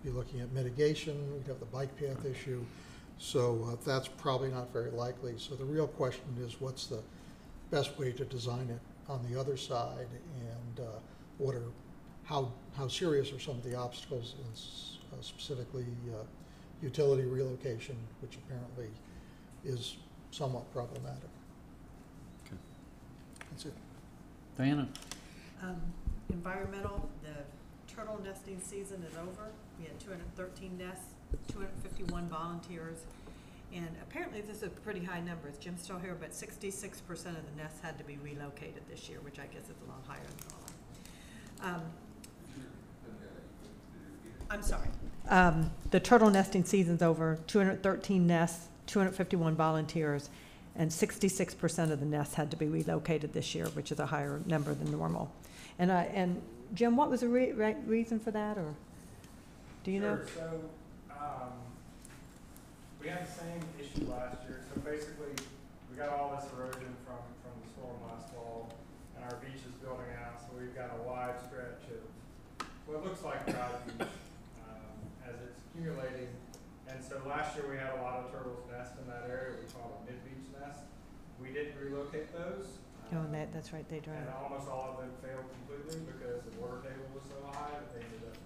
be looking at mitigation. We'd have the bike path issue. So that's probably not very likely. So the real question is, what's the best way to design it on the other side, and how serious are some of the obstacles, and specifically utility relocation, which apparently is somewhat problematic. Okay. That's it. Diana? Environmental, the turtle nesting season is over. We had 213 nests, 251 volunteers, and apparently this is a pretty high number. Jim's still here, but 66% of the nests had to be relocated this year, which I guess is a lot higher than normal. I'm sorry. The turtle nesting season's over, 213 nests, 251 volunteers, and 66% of the nests had to be relocated this year, which is a higher number than normal. And Jim, what was the reason for that, or do you know? Sure. So we had the same issue last year. So basically, we got all this erosion from the storm last fall, and our beach is building out, so we've got a wide stretch of what looks like dry beach as it's accumulating. And so last year we had a lot of turtles nest in that area. We called a mid-beach nest. We didn't relocate those. Oh, that's right, they drowned. And almost all of them failed completely because the water table was so high that they ended up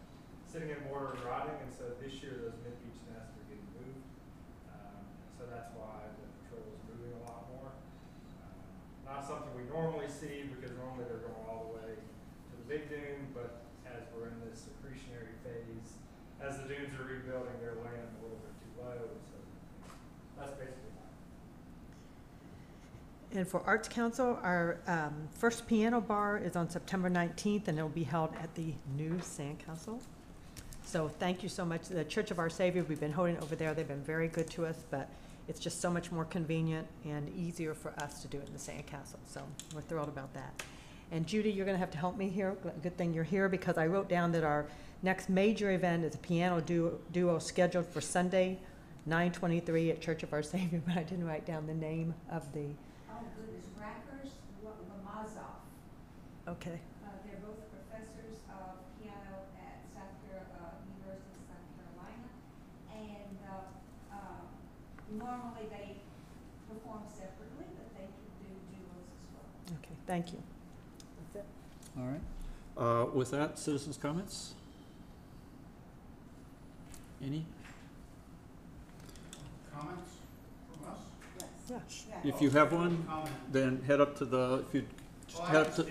sitting in water and rotting. And so this year those mid-beach nests are getting moved. So that's why the patrol is moving a lot more. Not something we normally see because normally they're going all the way to the big dune, but as we're in this accretionary phase, as the dunes are rebuilding, they're laying a little bit too low. So that's basically why. And for Arts Council, our first piano bar is on September 19th, and it'll be held at the new Sandcastle. So thank you so much. The Church of Our Savior, we've been holding over there. They've been very good to us, but it's just so much more convenient and easier for us to do it in the Sandcastle. So we're thrilled about that. And Judy, you're going to have to help me here. Good thing you're here, because I wrote down that our next major event is a piano duo scheduled for Sunday, 9/23 at Church of Our Savior, but I didn't write down the name of the. Oh, goodness, Rackers Lamazov. Okay. They're both professors of piano at University of South Carolina, and normally they perform separately, but they can do duos as well. Okay, thank you. That's it. All right. With that, citizens' comments? Any? Comments from us? Yeah. If you have one, then head up to the, if you just head up to,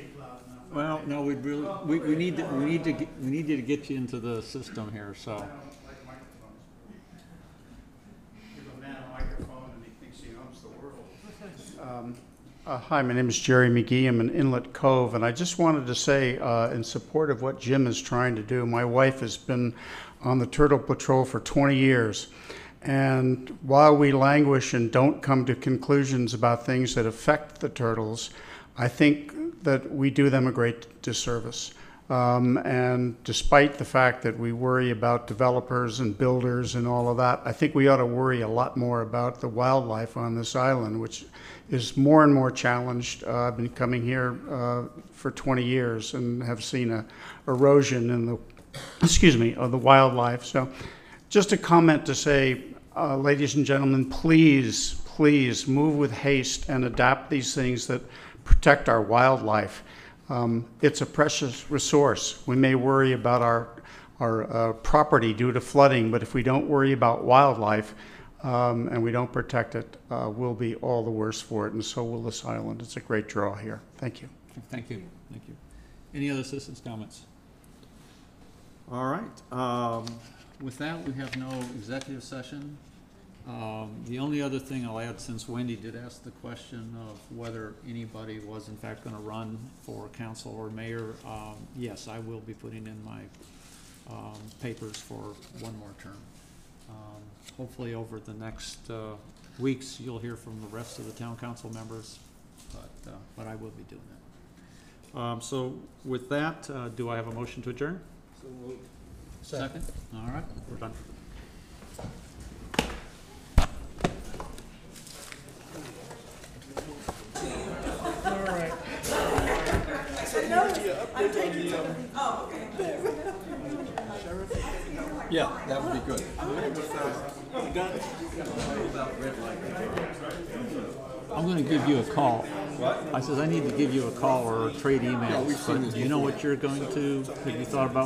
well, no, we'd really, we need to get you into the system here, so. I don't like microphones. Give a man a microphone and he thinks he owns the world. Hi, my name is Jerry McGee. I'm in Inlet Cove, and I just wanted to say, in support of what Jim is trying to do, my wife has been on the Turtle Patrol for 20 years. And while we languish and don't come to conclusions about things that affect the turtles, I think that we do them a great disservice. And despite the fact that we worry about developers and builders and all of that, I think we ought to worry a lot more about the wildlife on this island, which is more and more challenged. I've been coming here for 20 years and have seen a erosion in the, of the wildlife. So just a comment to say, ladies and gentlemen, please, please move with haste and adapt these things that protect our wildlife. It's a precious resource. We may worry about our property due to flooding, but if we don't worry about wildlife and we don't protect it, we'll be all the worse for it, and so will this island. It's a great draw here. Thank you. Thank you. Thank you. Any other citizens' comments? All right. With that, we have no executive session. The only other thing I'll add, since Wendy did ask the question of whether anybody was in fact going to run for council or mayor, yes, I will be putting in my papers for one more term. Hopefully over the next weeks, you'll hear from the rest of the town council members, but I will be doing that. So with that, do I have a motion to adjourn? So moved. Second. All right, we're done. Yeah, that would be good. I'm going to give you a call. What? I said I need to give you a call or a trade email. But do you know what you're going to? Have you thought about